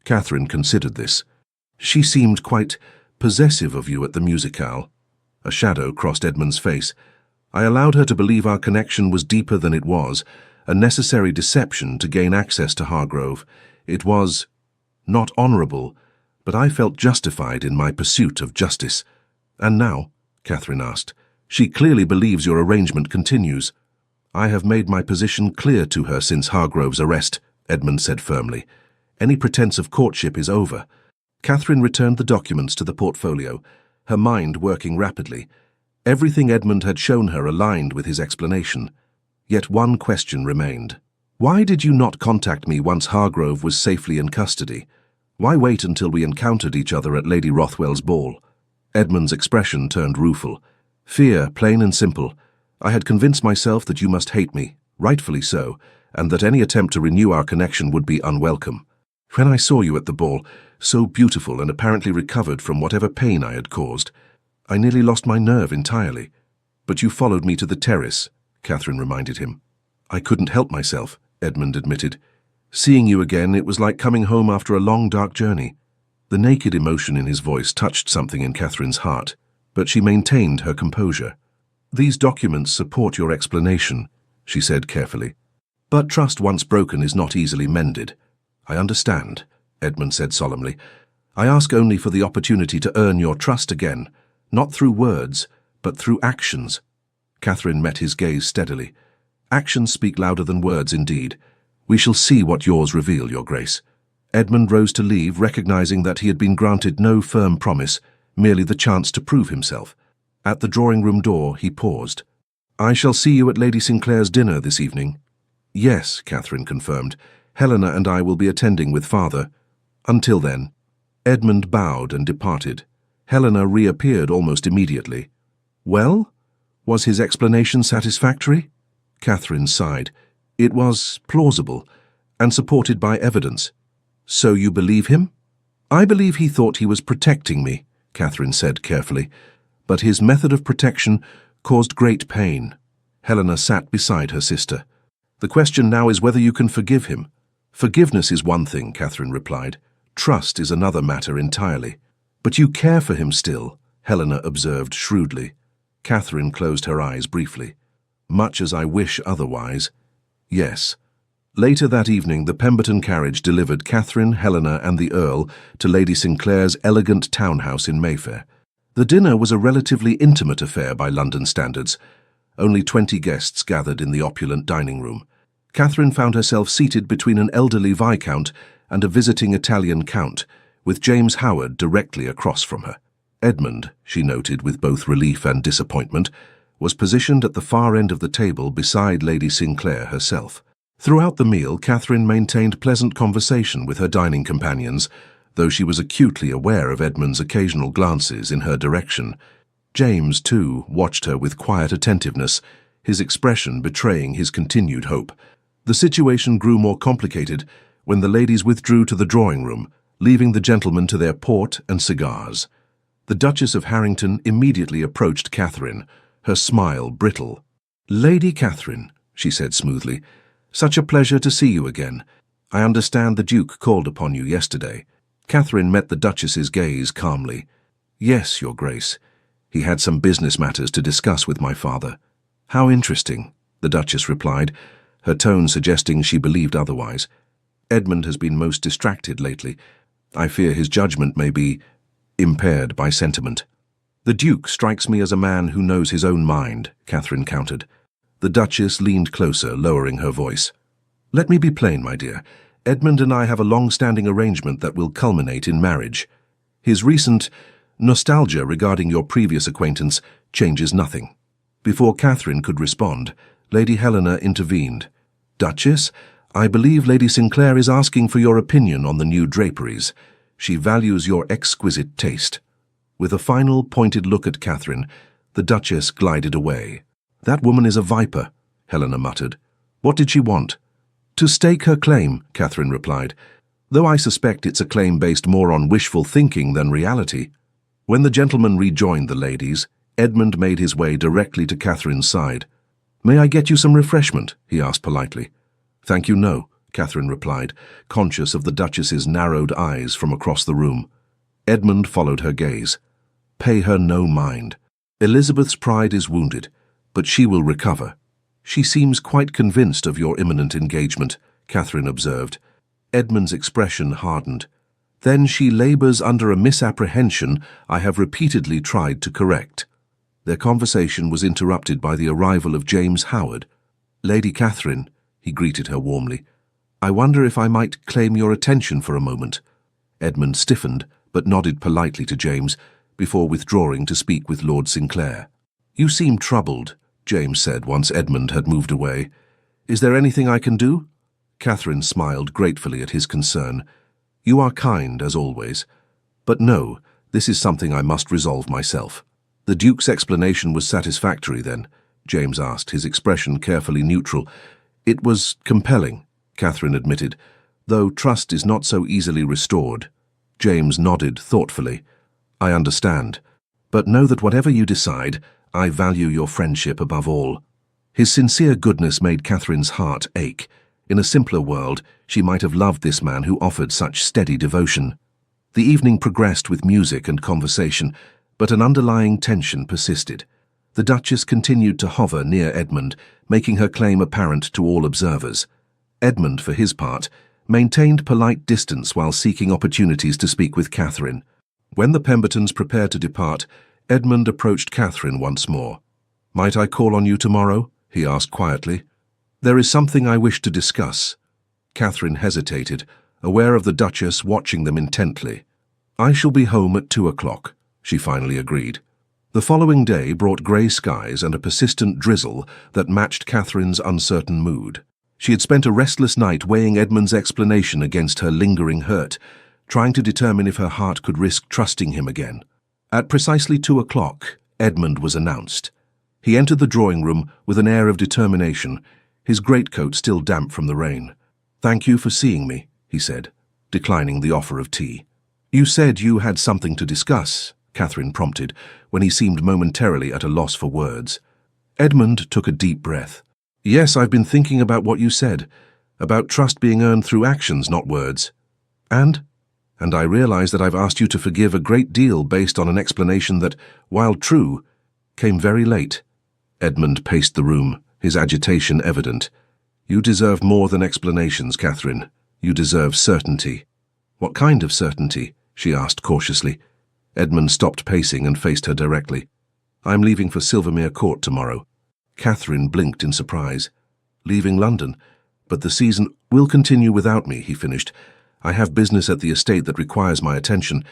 Catherine considered this. "She seemed quite possessive of you at the musicale." A shadow crossed Edmund's face. "I allowed her to believe our connection was deeper than it was, a necessary deception to gain access to Hargrove. It was not honourable, but I felt justified in my pursuit of justice." "And now?" Catherine asked. "She clearly believes your arrangement continues." "I have made my position clear to her since Hargrove's arrest," Edmund said firmly. "Any pretense of courtship is over." Catherine returned the documents to the portfolio, her mind working rapidly. Everything Edmund had shown her aligned with his explanation. Yet one question remained. "Why did you not contact me once Hargrove was safely in custody? Why wait until we encountered each other at Lady Rothwell's ball?" Edmund's expression turned rueful. "Fear, plain and simple. I had convinced myself that you must hate me, rightfully so, and that any attempt to renew our connection would be unwelcome. When I saw you at the ball, so beautiful and apparently recovered from whatever pain I had caused, I nearly lost my nerve entirely. But you followed me to the terrace," Catherine reminded him. "I couldn't help myself," Edmund admitted. "Seeing you again, it was like coming home after a long, dark journey." The naked emotion in his voice touched something in Catherine's heart, but she maintained her composure. "These documents support your explanation," she said carefully. "But trust once broken is not easily mended." "I understand," Edmund said solemnly. "I ask only for the opportunity to earn your trust again, not through words, but through actions." Catherine met his gaze steadily. "Actions speak louder than words indeed. We shall see what yours reveal, Your Grace." Edmund rose to leave, recognizing that he had been granted no firm promise, merely the chance to prove himself. At the drawing-room door, he paused. "I shall see you at Lady Sinclair's dinner this evening." "Yes," Catherine confirmed. "Helena and I will be attending with Father. Until then." Edmund bowed and departed. Helena reappeared almost immediately. "Well? Was his explanation satisfactory?" Catherine sighed. "It was plausible, and supported by evidence." "So you believe him?" "I believe he thought he was protecting me," Catherine said carefully, "but his method of protection caused great pain." Helena sat beside her sister. "The question now is whether you can forgive him." "Forgiveness is one thing," Catherine replied. "Trust is another matter entirely." "But you care for him still," Helena observed shrewdly. Catherine closed her eyes briefly. "Much as I wish otherwise, yes." Later that evening, the Pemberton carriage delivered Catherine, Helena, and the Earl to Lady Sinclair's elegant townhouse in Mayfair. The dinner was a relatively intimate affair by London standards. Only 20 guests gathered in the opulent dining room. Catherine found herself seated between an elderly viscount and a visiting Italian count, with James Howard directly across from her. Edmund, she noted with both relief and disappointment, was positioned at the far end of the table beside Lady Sinclair herself. Throughout the meal, Catherine maintained pleasant conversation with her dining companions, though she was acutely aware of Edmund's occasional glances in her direction. James, too, watched her with quiet attentiveness, his expression betraying his continued hope. The situation grew more complicated when the ladies withdrew to the drawing room, leaving the gentlemen to their port and cigars. The Duchess of Harrington immediately approached Catherine, her smile brittle. "Lady Catherine," she said smoothly, "such a pleasure to see you again. I understand the Duke called upon you yesterday." Catherine met the Duchess's gaze calmly. "Yes, Your Grace. He had some business matters to discuss with my father." "How interesting," the Duchess replied, her tone suggesting she believed otherwise. "Edmund has been most distracted lately. I fear his judgment may be impaired by sentiment." "The Duke strikes me as a man who knows his own mind," Catherine countered. The Duchess leaned closer, lowering her voice. "Let me be plain, my dear. Edmund and I have a long-standing arrangement that will culminate in marriage. His recent nostalgia regarding your previous acquaintance changes nothing." Before Catherine could respond, Lady Helena intervened. "Duchess, I believe Lady Sinclair is asking for your opinion on the new draperies. She values your exquisite taste." With a final pointed look at Catherine, the Duchess glided away. "That woman is a viper," Helena muttered. "What did she want?" "To stake her claim," Catherine replied, "though I suspect it's a claim based more on wishful thinking than reality." When the gentlemen rejoined the ladies, Edmund made his way directly to Catherine's side. "May I get you some refreshment?" he asked politely. "Thank you, no," Catherine replied, conscious of the Duchess's narrowed eyes from across the room. Edmund followed her gaze. "Pay her no mind. Elizabeth's pride is wounded, but she will recover." "She seems quite convinced of your imminent engagement," Catherine observed. Edmund's expression hardened. "Then she labours under a misapprehension I have repeatedly tried to correct." Their conversation was interrupted by the arrival of James Howard. "Lady Catherine," he greeted her warmly, "I wonder if I might claim your attention for a moment." Edmund stiffened, but nodded politely to James, before withdrawing to speak with Lord Sinclair. "You seem troubled," James said once Edmund had moved away. "Is there anything I can do?" Catherine smiled gratefully at his concern. "You are kind, as always. But no, this is something I must resolve myself." "The Duke's explanation was satisfactory, then?" James asked, his expression carefully neutral. "It was compelling," Catherine admitted, "though trust is not so easily restored." James nodded thoughtfully. "I understand. But know that whatever you decide, I value your friendship above all." His sincere goodness made Catherine's heart ache. In a simpler world, she might have loved this man who offered such steady devotion. The evening progressed with music and conversation, but an underlying tension persisted. The Duchess continued to hover near Edmund, making her claim apparent to all observers. Edmund, for his part, maintained polite distance while seeking opportunities to speak with Catherine. When the Pembertons prepared to depart, Edmund approached Catherine once more. "Might I call on you tomorrow?" he asked quietly. "There is something I wish to discuss." Catherine hesitated, aware of the Duchess watching them intently. "I shall be home at 2 o'clock, she finally agreed. The following day brought grey skies and a persistent drizzle that matched Catherine's uncertain mood. She had spent a restless night weighing Edmund's explanation against her lingering hurt, trying to determine if her heart could risk trusting him again. At precisely 2 o'clock, Edmund was announced. He entered the drawing room with an air of determination, his greatcoat still damp from the rain. "Thank you for seeing me," he said, declining the offer of tea. "You said you had something to discuss," Catherine prompted, when he seemed momentarily at a loss for words. Edmund took a deep breath. "Yes, I've been thinking about what you said, about trust being earned through actions, not words. And I realize that I've asked you to forgive a great deal based on an explanation that, while true, came very late." Edmund paced the room, his agitation evident. "You deserve more than explanations, Catherine. You deserve certainty." "What kind of certainty?" she asked cautiously. Edmund stopped pacing and faced her directly. "I'm leaving for Silvermere Court tomorrow." Catherine blinked in surprise. "Leaving London? But the season will continue without me," he finished. "I have business at the estate that requires my attention,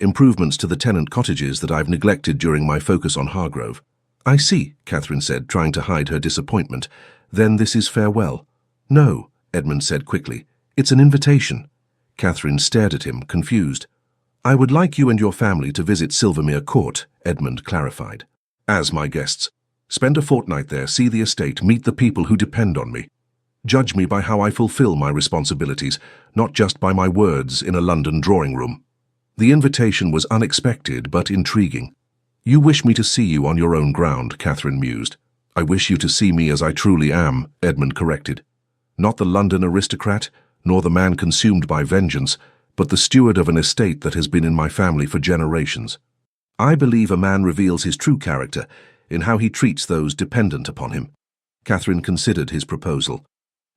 improvements to the tenant cottages that I've neglected during my focus on Hargrove." "I see," Catherine said, trying to hide her disappointment. "Then this is farewell." "No," Edmund said quickly. "It's an invitation." Catherine stared at him, confused. "I would like you and your family to visit Silvermere Court," Edmund clarified. "As my guests. Spend a fortnight there, see the estate, meet the people who depend on me. Judge me by how I fulfill my responsibilities, not just by my words in a London drawing room." The invitation was unexpected but intriguing. "You wish me to see you on your own ground," Catherine mused. "I wish you to see me as I truly am," Edmund corrected. "Not the London aristocrat, nor the man consumed by vengeance, but the steward of an estate that has been in my family for generations. I believe a man reveals his true character in how he treats those dependent upon him." Catherine considered his proposal.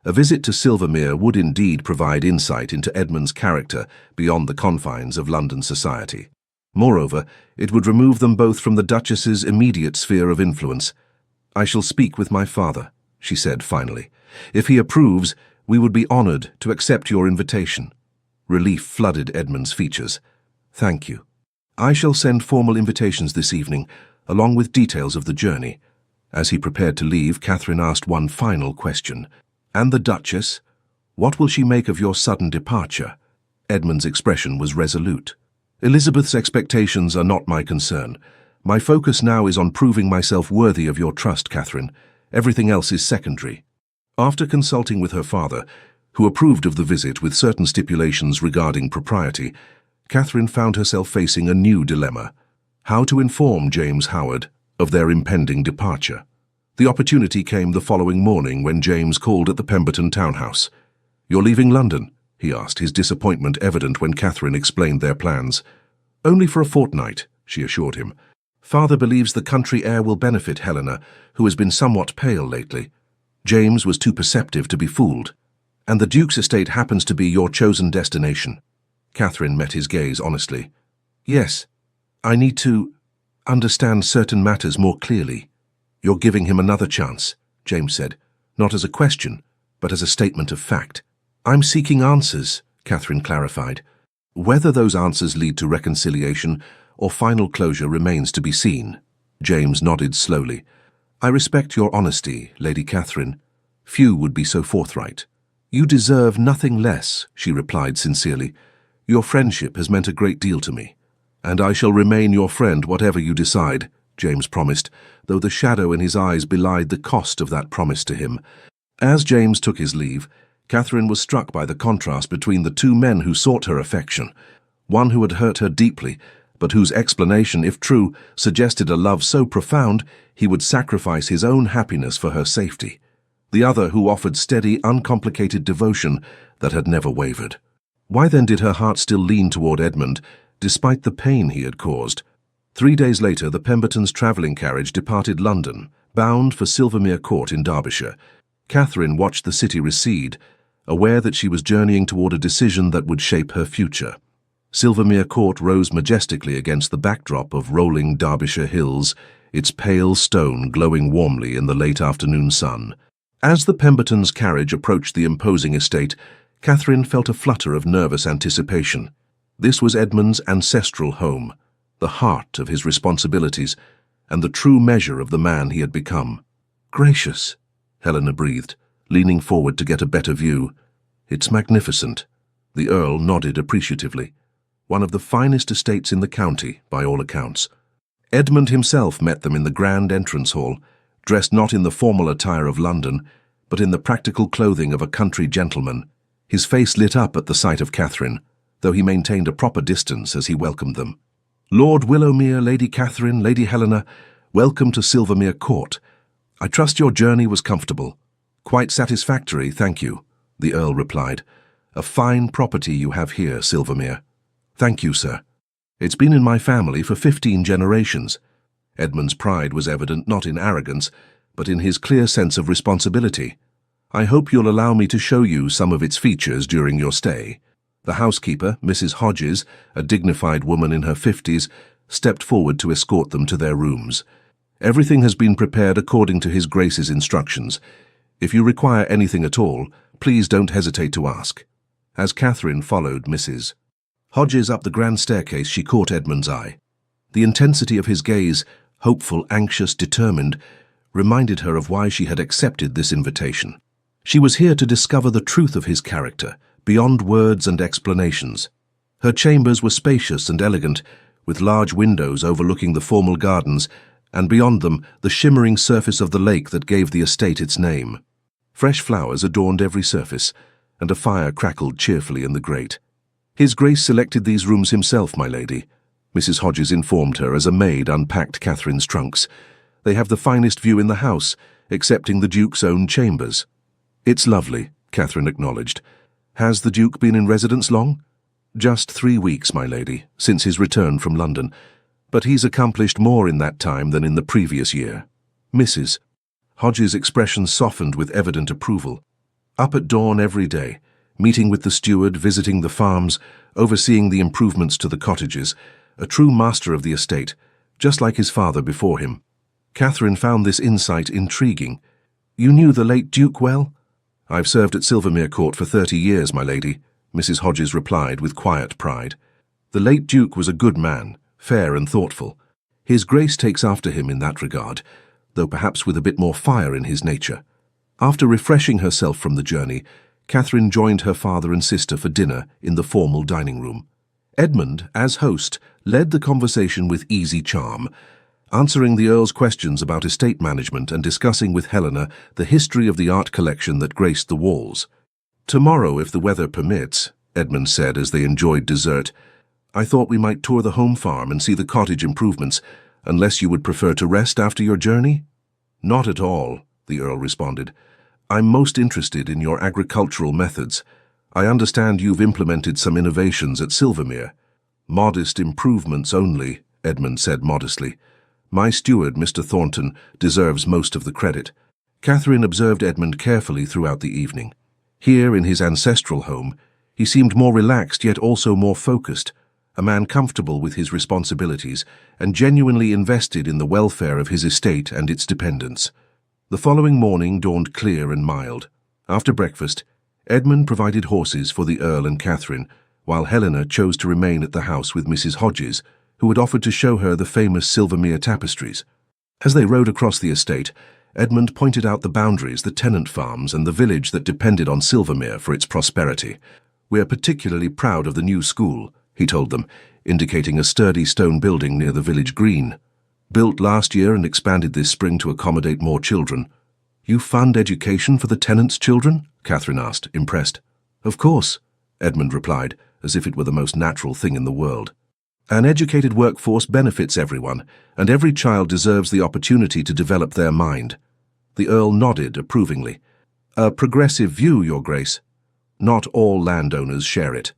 A visit to Silvermere would indeed provide insight into Edmund's character beyond the confines of London society. Moreover, it would remove them both from the Duchess's immediate sphere of influence. "I shall speak with my father," she said finally. "If he approves, we would be honored to accept your invitation." Relief flooded Edmund's features. "Thank you. I shall send formal invitations this evening, along with details of the journey." As he prepared to leave, Catherine asked one final question. "And the Duchess? What will she make of your sudden departure?" Edmund's expression was resolute. "Elizabeth's expectations are not my concern. My focus now is on proving myself worthy of your trust, Catherine. Everything else is secondary." After consulting with her father, who approved of the visit with certain stipulations regarding propriety, Catherine found herself facing a new dilemma: how to inform James Howard of their impending departure. The opportunity came the following morning when James called at the Pemberton townhouse. "You're leaving London?" he asked, his disappointment evident when Catherine explained their plans. "Only for a fortnight," she assured him. "Father believes the country air will benefit Helena, who has been somewhat pale lately." James was too perceptive to be fooled. "And the Duke's estate happens to be your chosen destination." Catherine met his gaze honestly. "Yes, I need to understand certain matters more clearly." "You're giving him another chance," James said, not as a question, but as a statement of fact. "I'm seeking answers," Catherine clarified. "Whether those answers lead to reconciliation or final closure remains to be seen." James nodded slowly. "I respect your honesty, Lady Catherine. Few would be so forthright." "You deserve nothing less," she replied sincerely. "Your friendship has meant a great deal to me." "And I shall remain your friend whatever you decide," James promised, though the shadow in his eyes belied the cost of that promise to him. As James took his leave, Catherine was struck by the contrast between the two men who sought her affection, one who had hurt her deeply, but whose explanation, if true, suggested a love so profound he would sacrifice his own happiness for her safety; the other who offered steady, uncomplicated devotion that had never wavered. Why then did her heart still lean toward Edmund, despite the pain he had caused? 3 days later, the Pembertons' travelling carriage departed London, bound for Silvermere Court in Derbyshire. Catherine watched the city recede, aware that she was journeying toward a decision that would shape her future. Silvermere Court rose majestically against the backdrop of rolling Derbyshire hills, its pale stone glowing warmly in the late afternoon sun. As the Pembertons' carriage approached the imposing estate, Catherine felt a flutter of nervous anticipation. This was Edmund's ancestral home, the heart of his responsibilities, and the true measure of the man he had become. "Gracious," Helena breathed, leaning forward to get a better view. "It's magnificent." The Earl nodded appreciatively. "One of the finest estates in the county, by all accounts." Edmund himself met them in the grand entrance hall, dressed not in the formal attire of London, but in the practical clothing of a country gentleman. His face lit up at the sight of Catherine, though he maintained a proper distance as he welcomed them. "Lord Willowmere, Lady Catherine, Lady Helena, welcome to Silvermere Court. I trust your journey was comfortable." "Quite satisfactory, thank you," the Earl replied. "A fine property you have here, Silvermere." "Thank you, sir. It's been in my family for 15 generations. Edmund's pride was evident not in arrogance, but in his clear sense of responsibility. "I hope you'll allow me to show you some of its features during your stay." The housekeeper, Mrs. Hodges, a dignified woman in her 50s, stepped forward to escort them to their rooms. "Everything has been prepared according to His Grace's instructions. If you require anything at all, please don't hesitate to ask." As Catherine followed Mrs. Hodges up the grand staircase, she caught Edmund's eye. The intensity of his gaze, hopeful, anxious, determined, reminded her of why she had accepted this invitation. She was here to discover the truth of his character, beyond words and explanations. Her chambers were spacious and elegant, with large windows overlooking the formal gardens, and beyond them the shimmering surface of the lake that gave the estate its name. Fresh flowers adorned every surface, and a fire crackled cheerfully in the grate. "His Grace selected these rooms himself, my lady," Mrs. Hodges informed her as a maid unpacked Catherine's trunks. "They have the finest view in the house, excepting the Duke's own chambers." "It's lovely," Catherine acknowledged. "Has the Duke been in residence long?" "Just 3 weeks, my lady, since his return from London. But he's accomplished more in that time than in the previous year." "Mrs." Hodges' expression softened with evident approval. "Up at dawn every day, meeting with the steward, visiting the farms, overseeing the improvements to the cottages, a true master of the estate, just like his father before him." Catherine found this insight intriguing. "You knew the late Duke well?" "I've served at Silvermere Court for 30 years, my lady," Mrs. Hodges replied with quiet pride. "The late Duke was a good man, fair and thoughtful. His Grace takes after him in that regard, though perhaps with a bit more fire in his nature." After refreshing herself from the journey, Catherine joined her father and sister for dinner in the formal dining room. Edmund, as host, led the conversation with easy charm, answering the Earl's questions about estate management and discussing with Helena the history of the art collection that graced the walls. "Tomorrow, if the weather permits," Edmund said as they enjoyed dessert, "I thought we might tour the home farm and see the cottage improvements, unless you would prefer to rest after your journey?" "Not at all," the Earl responded. "I'm most interested in your agricultural methods. I understand you've implemented some innovations at Silvermere." "Modest improvements only," Edmund said modestly. "My steward, Mr. Thornton, deserves most of the credit." Catherine observed Edmund carefully throughout the evening. Here, in his ancestral home, he seemed more relaxed yet also more focused, a man comfortable with his responsibilities and genuinely invested in the welfare of his estate and its dependents. The following morning dawned clear and mild. After breakfast, Edmund provided horses for the Earl and Catherine, while Helena chose to remain at the house with Mrs. Hodges, who had offered to show her the famous Silvermere tapestries. As they rode across the estate, Edmund pointed out the boundaries, the tenant farms, and the village that depended on Silvermere for its prosperity. "We're particularly proud of the new school," he told them, indicating a sturdy stone building near the village green. "Built last year and expanded this spring to accommodate more children." "You fund education for the tenants' children?" Catherine asked, impressed. "Of course," Edmund replied, as if it were the most natural thing in the world. "An educated workforce benefits everyone, and every child deserves the opportunity to develop their mind." The Earl nodded approvingly. "A progressive view, Your Grace." "Not all landowners share it."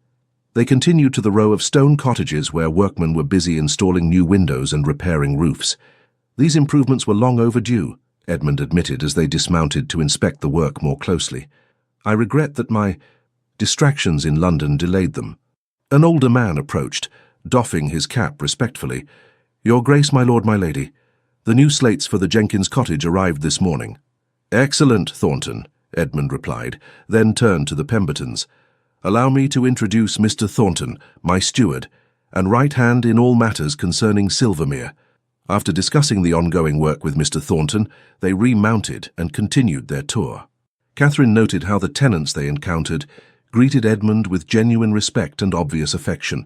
They continued to the row of stone cottages where workmen were busy installing new windows and repairing roofs. "These improvements were long overdue," Edmund admitted as they dismounted to inspect the work more closely. "I regret that my distractions in London delayed them." An older man approached, doffing his cap respectfully. "Your Grace, my lord, my lady, the new slates for the Jenkins cottage arrived this morning." "Excellent, Thornton," Edmund replied, then turned to the Pembertons. "Allow me to introduce Mr. Thornton, my steward, and right hand in all matters concerning Silvermere." After discussing the ongoing work with Mr. Thornton, they remounted and continued their tour. Catherine noted how the tenants they encountered greeted Edmund with genuine respect and obvious affection,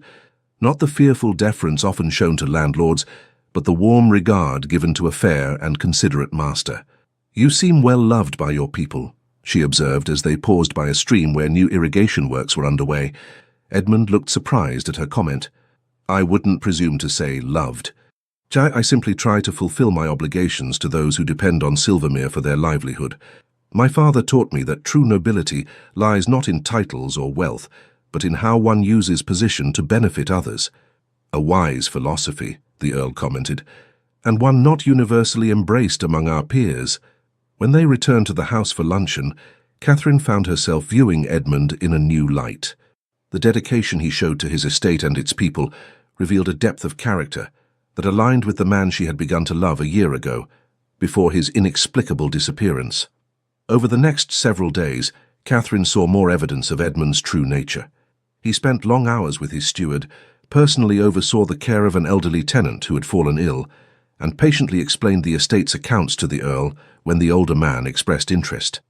not the fearful deference often shown to landlords, but the warm regard given to a fair and considerate master. "You seem well loved by your people," she observed as they paused by a stream where new irrigation works were underway. Edmund looked surprised at her comment. "I wouldn't presume to say loved. I simply try to fulfill my obligations to those who depend on Silvermere for their livelihood. My father taught me that true nobility lies not in titles or wealth, but in how one uses position to benefit others." "A wise philosophy," the Earl commented, "and one not universally embraced among our peers." When they returned to the house for luncheon, Catherine found herself viewing Edmund in a new light. The dedication he showed to his estate and its people revealed a depth of character that aligned with the man she had begun to love a year ago, before his inexplicable disappearance. Over the next several days, Catherine saw more evidence of Edmund's true nature. He spent long hours with his steward, personally oversaw the care of an elderly tenant who had fallen ill, and patiently explained the estate's accounts to the Earl when the older man expressed interest.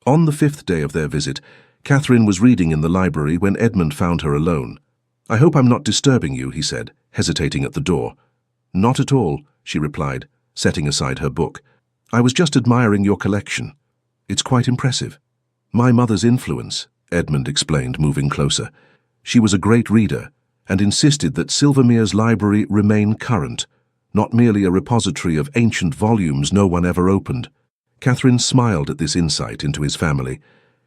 On the 5th day of their visit, Catherine was reading in the library when Edmund found her alone. "I hope I'm not disturbing you," he said, hesitating at the door. "Not at all," she replied, setting aside her book. "I was just admiring your collection. It's quite impressive." "My mother's influence," Edmund explained, moving closer. "She was a great reader and insisted that Silvermere's library remain current, not merely a repository of ancient volumes no one ever opened." Catherine smiled at this insight into his family.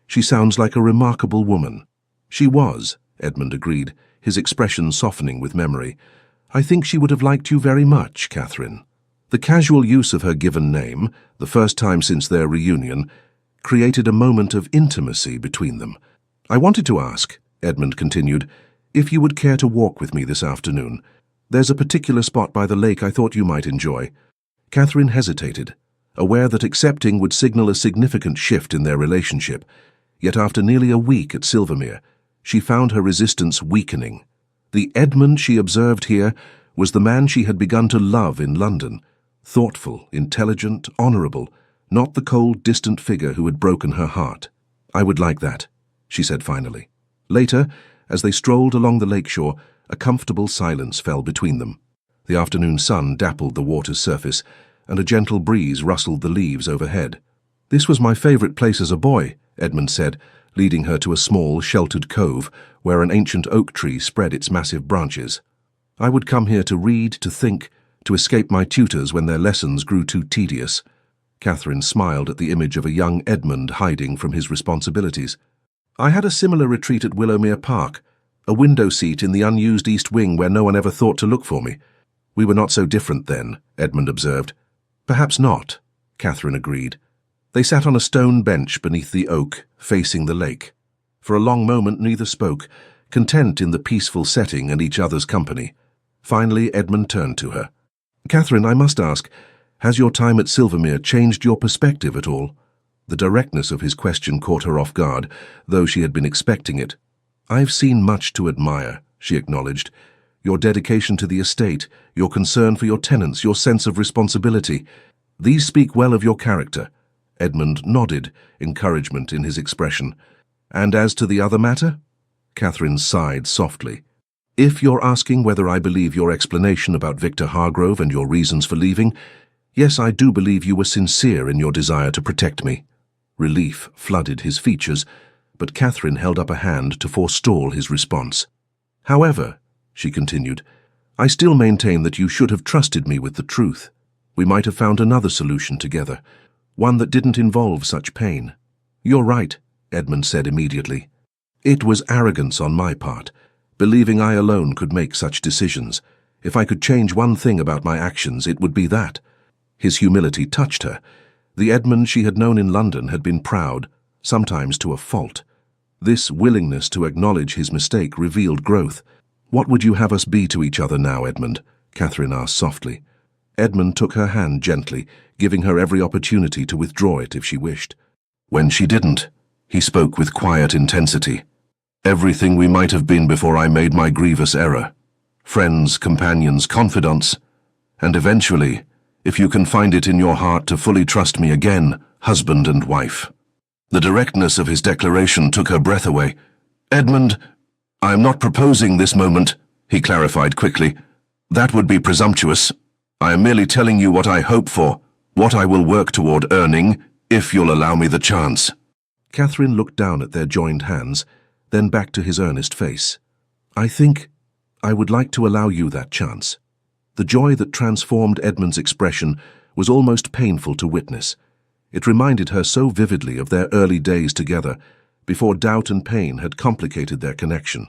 "She sounds like a remarkable woman." "She was," Edmund agreed, his expression softening with memory. "I think she would have liked you very much, Catherine." The casual use of her given name, the first time since their reunion, created a moment of intimacy between them. "I wanted to ask," Edmund continued, "if you would care to walk with me this afternoon. There's a particular spot by the lake I thought you might enjoy." Catherine hesitated, aware that accepting would signal a significant shift in their relationship. Yet after nearly a week at Silvermere, she found her resistance weakening. The Edmund she observed here was the man she had begun to love in London, thoughtful, intelligent, honourable, not the cold, distant figure who had broken her heart. "I would like that," she said finally. Later, as they strolled along the lakeshore, a comfortable silence fell between them. The afternoon sun dappled the water's surface, and a gentle breeze rustled the leaves overhead. "This was my favourite place as a boy," Edmund said, leading her to a small, sheltered cove where an ancient oak tree spread its massive branches. "I would come here to read, to think, to escape my tutors when their lessons grew too tedious." Catherine smiled at the image of a young Edmund hiding from his responsibilities. "I had a similar retreat at Willowmere Park, a window seat in the unused east wing where no one ever thought to look for me." "We were not so different then," Edmund observed. "Perhaps not," Catherine agreed. They sat on a stone bench beneath the oak, facing the lake. For a long moment neither spoke, content in the peaceful setting and each other's company. Finally, Edmund turned to her. "Catherine, I must ask, has your time at Silvermere changed your perspective at all?" The directness of his question caught her off guard, though she had been expecting it. "I've seen much to admire," she acknowledged. "Your dedication to the estate, your concern for your tenants, your sense of responsibility. These speak well of your character." Edmund nodded, encouragement in his expression. "And as to the other matter?" Catherine sighed softly. "If you're asking whether I believe your explanation about Victor Hargrove and your reasons for leaving, yes, I do believe you were sincere in your desire to protect me." Relief flooded his features, but Catherine held up a hand to forestall his response. "However," she continued, "I still maintain that you should have trusted me with the truth. We might have found another solution together, one that didn't involve such pain." "You're right," Edmund said immediately. "It was arrogance on my part, believing I alone could make such decisions. If I could change one thing about my actions, it would be that." His humility touched her. The Edmund she had known in London had been proud, sometimes to a fault. This willingness to acknowledge his mistake revealed growth. "What would you have us be to each other now, Edmund?" Catherine asked softly. Edmund took her hand gently, giving her every opportunity to withdraw it if she wished. When she didn't, he spoke with quiet intensity. "Everything we might have been before I made my grievous error. Friends, companions, confidants, and eventually, if you can find it in your heart to fully trust me again, husband and wife." The directness of his declaration took her breath away. "Edmund, I am not proposing this moment," he clarified quickly. "That would be presumptuous. I am merely telling you what I hope for, what I will work toward earning, if you'll allow me the chance." Catherine looked down at their joined hands, then back to his earnest face. "I think I would like to allow you that chance." The joy that transformed Edmund's expression was almost painful to witness. It reminded her so vividly of their early days together, before doubt and pain had complicated their connection.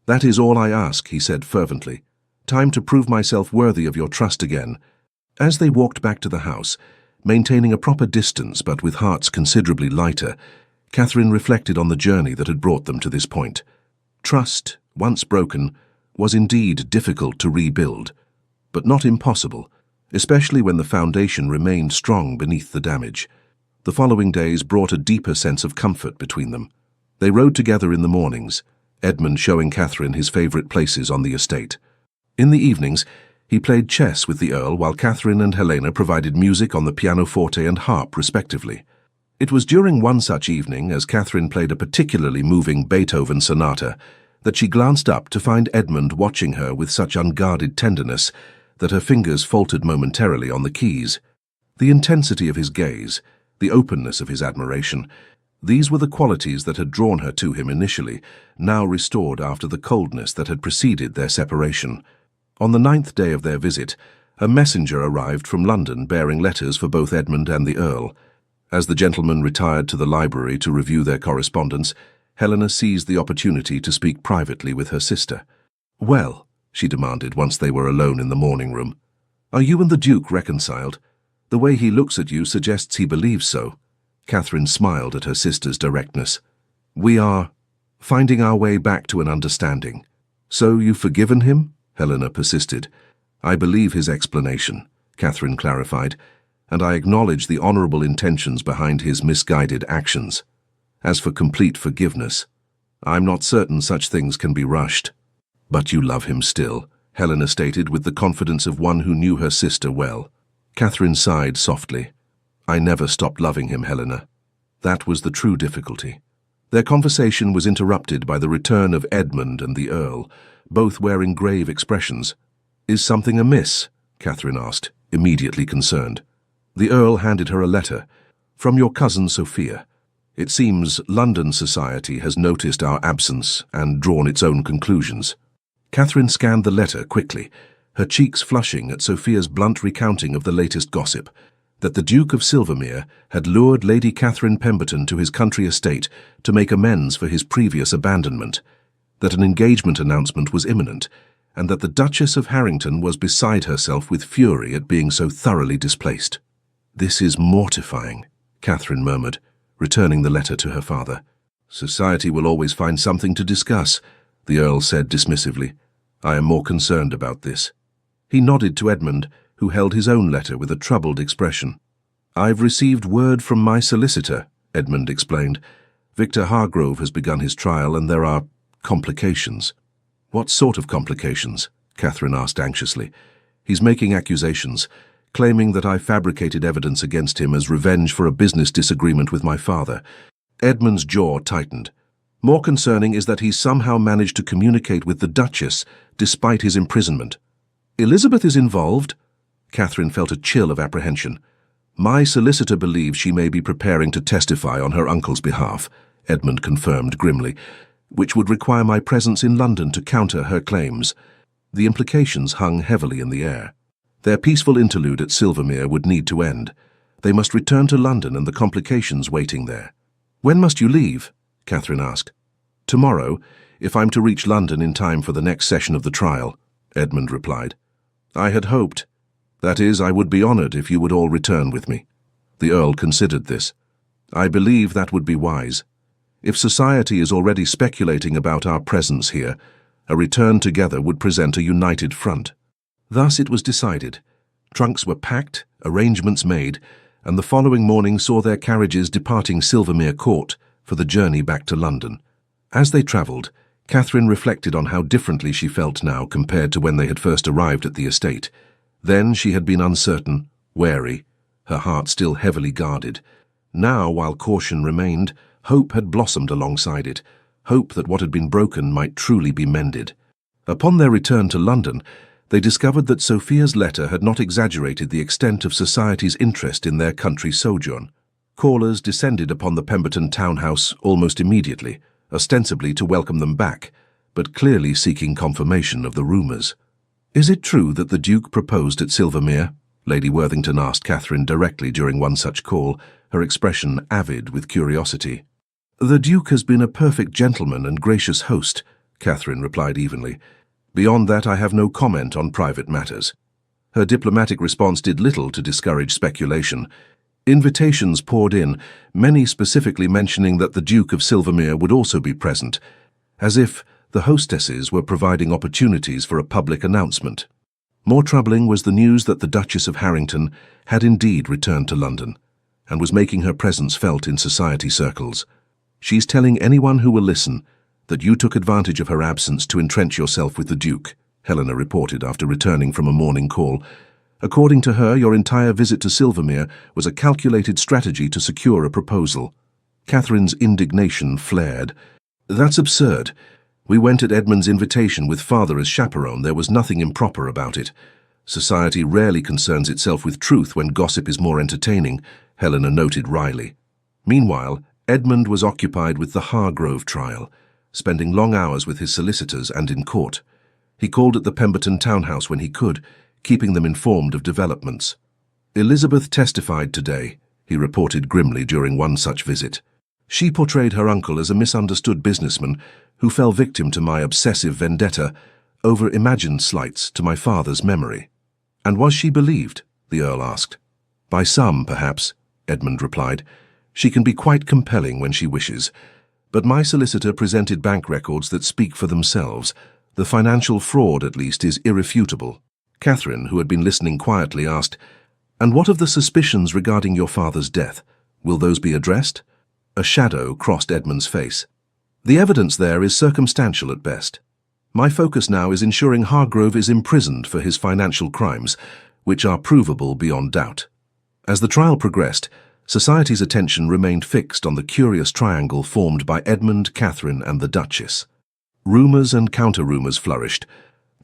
"That is all I ask," he said fervently. "Time to prove myself worthy of your trust again." As they walked back to the house, maintaining a proper distance but with hearts considerably lighter, Catherine reflected on the journey that had brought them to this point. Trust, once broken, was indeed difficult to rebuild, but not impossible, especially when the foundation remained strong beneath the damage. The following days brought a deeper sense of comfort between them. They rode together in the mornings, Edmund showing Catherine his favourite places on the estate. In the evenings, he played chess with the Earl while Catherine and Helena provided music on the pianoforte and harp respectively. It was during one such evening, as Catherine played a particularly moving Beethoven sonata, that she glanced up to find Edmund watching her with such unguarded tenderness that her fingers faltered momentarily on the keys. The intensity of his gaze, the openness of his admiration, these were the qualities that had drawn her to him initially, now restored after the coldness that had preceded their separation. On the 9th day of their visit, a messenger arrived from London bearing letters for both Edmund and the Earl. As the gentlemen retired to the library to review their correspondence, Helena seized the opportunity to speak privately with her sister. "Well," she demanded once they were alone in the morning room, "are you and the Duke reconciled? The way he looks at you suggests he believes so." Catherine smiled at her sister's directness. "We are finding our way back to an understanding." "So you've forgiven him?" Helena persisted. "I believe his explanation," Catherine clarified, "and I acknowledge the honorable intentions behind his misguided actions. As for complete forgiveness, I'm not certain such things can be rushed." "But you love him still," Helena stated with the confidence of one who knew her sister well. Catherine sighed softly. "I never stopped loving him, Helena. That was the true difficulty." Their conversation was interrupted by the return of Edmund and the Earl, both wearing grave expressions. "Is something amiss?" Catherine asked, immediately concerned. The Earl handed her a letter. "From your cousin Sophia. It seems London society has noticed our absence and drawn its own conclusions." Catherine scanned the letter quickly, her cheeks flushing at Sophia's blunt recounting of the latest gossip, that the Duke of Silvermere had lured Lady Catherine Pemberton to his country estate to make amends for his previous abandonment, that an engagement announcement was imminent, and that the Duchess of Harrington was beside herself with fury at being so thoroughly displaced. "This is mortifying," Catherine murmured, returning the letter to her father. "Society will always find something to discuss," the Earl said dismissively. "I am more concerned about this." He nodded to Edmund, who held his own letter with a troubled expression. "I've received word from my solicitor," Edmund explained. "Victor Hargrove has begun his trial and there are complications." "What sort of complications?" Catherine asked anxiously. "He's making accusations, claiming that I fabricated evidence against him as revenge for a business disagreement with my father." Edmund's jaw tightened. "More concerning is that he's somehow managed to communicate with the Duchess despite his imprisonment." "Elizabeth is involved?" Catherine felt a chill of apprehension. "My solicitor believes she may be preparing to testify on her uncle's behalf," Edmund confirmed grimly, "which would require my presence in London to counter her claims." The implications hung heavily in the air. Their peaceful interlude at Silvermere would need to end. They must return to London and the complications waiting there. "When must you leave?" Catherine asked. "Tomorrow, if I'm to reach London in time for the next session of the trial," Edmund replied. "I had hoped. That is, I would be honored if you would all return with me." The Earl considered this. "I believe that would be wise. If society is already speculating about our presence here, a return together would present a united front." Thus it was decided. Trunks were packed, arrangements made, and the following morning saw their carriages departing Silvermere Court for the journey back to London. As they travelled, Catherine reflected on how differently she felt now compared to when they had first arrived at the estate. Then she had been uncertain, wary, her heart still heavily guarded. Now, while caution remained, hope had blossomed alongside it, hope that what had been broken might truly be mended. Upon their return to London, they discovered that Sophia's letter had not exaggerated the extent of society's interest in their country sojourn. Callers descended upon the Pemberton townhouse almost immediately, ostensibly to welcome them back, but clearly seeking confirmation of the rumours. "Is it true that the Duke proposed at Silvermere?" Lady Worthington asked Catherine directly during one such call, her expression avid with curiosity. "The Duke has been a perfect gentleman and gracious host," Catherine replied evenly. "Beyond that, I have no comment on private matters." Her diplomatic response did little to discourage speculation. Invitations poured in, many specifically mentioning that the Duke of Silvermere would also be present, as if the hostesses were providing opportunities for a public announcement. More troubling was the news that the Duchess of Harrington had indeed returned to London, and was making her presence felt in society circles. "She's telling anyone who will listen that you took advantage of her absence to entrench yourself with the Duke," Helena reported after returning from a morning call, According to her, your entire visit to Silvermere was a calculated strategy to secure a proposal. Catherine's indignation flared. That's absurd. We went at Edmund's invitation with father as chaperone. There was nothing improper about it. Society rarely concerns itself with truth when gossip is more entertaining, Helena noted wryly. Meanwhile, Edmund was occupied with the Hargrove trial, spending long hours with his solicitors and in court. He called at the Pemberton townhouse when he could, keeping them informed of developments. Elizabeth testified today, he reported grimly during one such visit. She portrayed her uncle as a misunderstood businessman who fell victim to my obsessive vendetta over imagined slights to my father's memory. And was she believed? The Earl asked. By some, perhaps, Edmund replied. She can be quite compelling when she wishes. But my solicitor presented bank records that speak for themselves. The financial fraud, at least, is irrefutable. Catherine, who had been listening quietly, asked, And what of the suspicions regarding your father's death? Will those be addressed? A shadow crossed Edmund's face. The evidence there is circumstantial at best. My focus now is ensuring Hargrove is imprisoned for his financial crimes, which are provable beyond doubt. As the trial progressed, society's attention remained fixed on the curious triangle formed by Edmund, Catherine, and the Duchess. Rumours and counter-rumours flourished,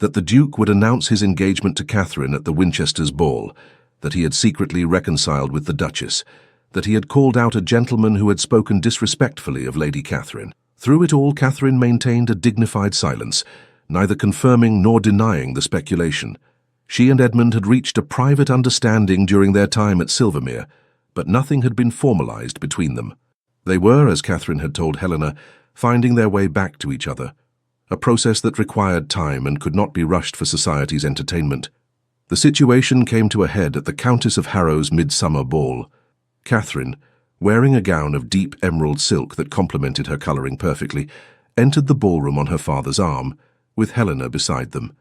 that the Duke would announce his engagement to Catherine at the Winchesters' ball, that he had secretly reconciled with the Duchess, that he had called out a gentleman who had spoken disrespectfully of Lady Catherine. Through it all, Catherine maintained a dignified silence, neither confirming nor denying the speculation. She and Edmund had reached a private understanding during their time at Silvermere, but nothing had been formalized between them. They were, as Catherine had told Helena, finding their way back to each other, a process that required time and could not be rushed for society's entertainment. The situation came to a head at the Countess of Harrow's midsummer ball. Catherine, wearing a gown of deep emerald silk that complemented her colouring perfectly, entered the ballroom on her father's arm, with Helena beside them.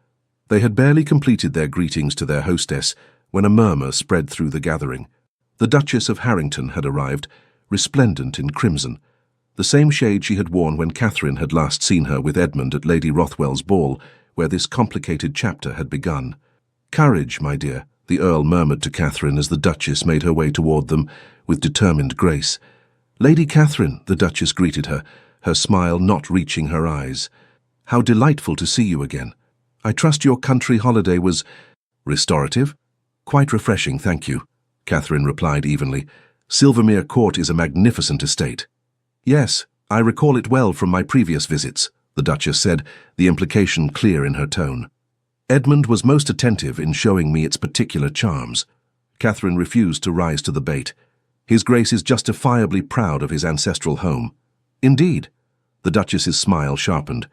They had barely completed their greetings to their hostess when a murmur spread through the gathering. The Duchess of Harrington had arrived, resplendent in crimson, the same shade she had worn when Catherine had last seen her with Edmund at Lady Rothwell's ball, where this complicated chapter had begun. Courage, my dear, the Earl murmured to Catherine as the Duchess made her way toward them with determined grace. Lady Catherine, the Duchess greeted her, her smile not reaching her eyes. How delightful to see you again. I trust your country holiday was restorative? Quite refreshing, thank you, Catherine replied evenly. Silvermere Court is a magnificent estate. Yes, I recall it well from my previous visits, the Duchess said, the implication clear in her tone. Edmund was most attentive in showing me its particular charms. Catherine refused to rise to the bait. His Grace is justifiably proud of his ancestral home. Indeed, the Duchess's smile sharpened.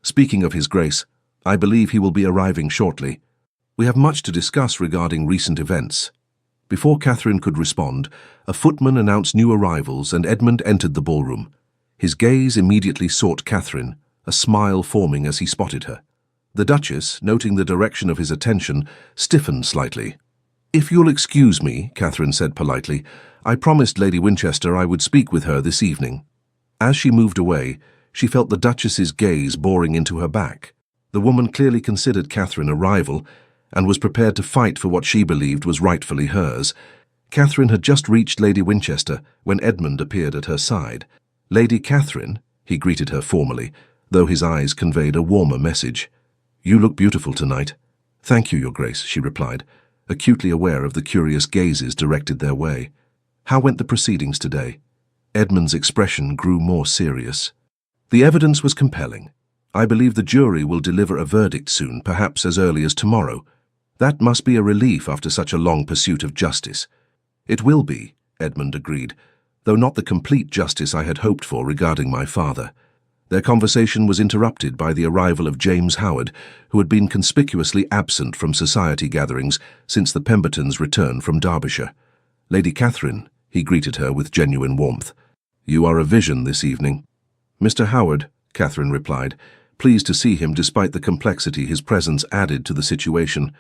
Speaking of His Grace, I believe he will be arriving shortly. We have much to discuss regarding recent events. Before Catherine could respond, a footman announced new arrivals and Edmund entered the ballroom. His gaze immediately sought Catherine, a smile forming as he spotted her. The Duchess, noting the direction of his attention, stiffened slightly. If you'll excuse me, Catherine said politely, I promised Lady Winchester I would speak with her this evening. As she moved away, she felt the Duchess's gaze boring into her back. The woman clearly considered Catherine a rival and was prepared to fight for what she believed was rightfully hers. Catherine had just reached Lady Winchester when Edmund appeared at her side. Lady Catherine, he greeted her formally, though his eyes conveyed a warmer message. You look beautiful tonight. Thank you, Your Grace, she replied, acutely aware of the curious gazes directed their way. How went the proceedings today? Edmund's expression grew more serious. The evidence was compelling. I believe the jury will deliver a verdict soon, perhaps as early as tomorrow. That must be a relief after such a long pursuit of justice. It will be, Edmund agreed, though not the complete justice I had hoped for regarding my father. Their conversation was interrupted by the arrival of James Howard, who had been conspicuously absent from society gatherings since the Pembertons' return from Derbyshire. Lady Catherine, he greeted her with genuine warmth. You are a vision this evening. Mr. Howard, Catherine replied, pleased to see him despite the complexity his presence added to the situation.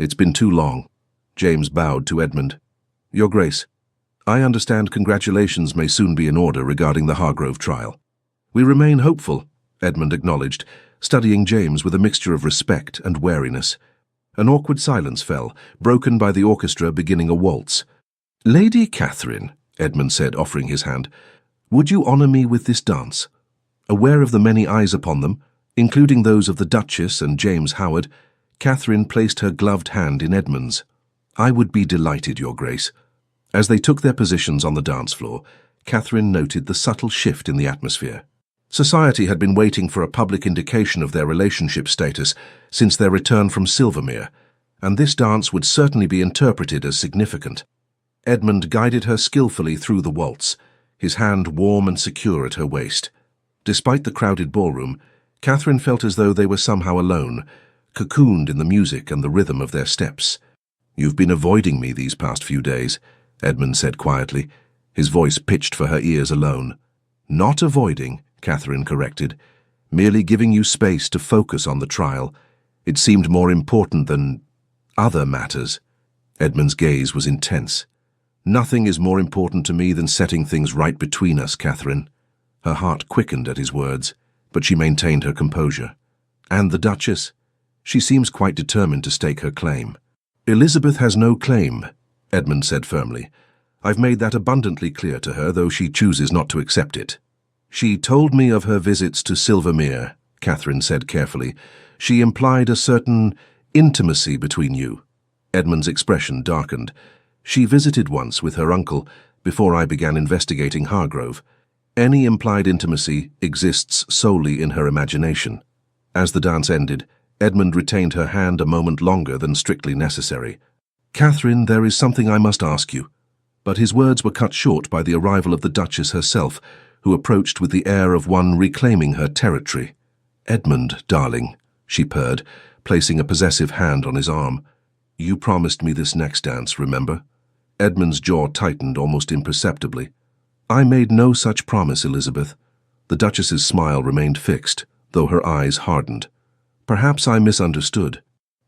It's been too long. James bowed to Edmund. Your Grace, I understand congratulations may soon be in order regarding the Hargrove trial. We remain hopeful, Edmund acknowledged, studying James with a mixture of respect and wariness. An awkward silence fell, broken by the orchestra beginning a waltz. "Lady Catherine," Edmund said, offering his hand, "would you honour me with this dance?" Aware of the many eyes upon them, including those of the Duchess and James Howard, Catherine placed her gloved hand in Edmund's. "I would be delighted, Your Grace." As they took their positions on the dance floor, Catherine noted the subtle shift in the atmosphere. Society had been waiting for a public indication of their relationship status since their return from Silvermere, and this dance would certainly be interpreted as significant. Edmund guided her skillfully through the waltz, his hand warm and secure at her waist. Despite the crowded ballroom, Catherine felt as though they were somehow alone, cocooned in the music and the rhythm of their steps. "You've been avoiding me these past few days," Edmund said quietly, his voice pitched for her ears alone. "Not avoiding," Catherine corrected, "merely giving you space to focus on the trial. It seemed more important than other matters." Edmund's gaze was intense. "Nothing is more important to me than setting things right between us, Catherine." Her heart quickened at his words, but she maintained her composure. "And the Duchess? She seems quite determined to stake her claim." "Elizabeth has no claim," Edmund said firmly. "I've made that abundantly clear to her, though she chooses not to accept it." "She told me of her visits to Silvermere," Catherine said carefully. "She implied a certain intimacy between you." Edmund's expression darkened. "She visited once with her uncle before I began investigating Hargrove. Any implied intimacy exists solely in her imagination." As the dance ended, Edmund retained her hand a moment longer than strictly necessary. "Catherine, there is something I must ask you." But his words were cut short by the arrival of the Duchess herself, who approached with the air of one reclaiming her territory. "Edmund, darling," she purred, placing a possessive hand on his arm. "You promised me this next dance, remember?" Edmund's jaw tightened almost imperceptibly. "I made no such promise, Elizabeth." The Duchess's smile remained fixed, though her eyes hardened. "Perhaps I misunderstood.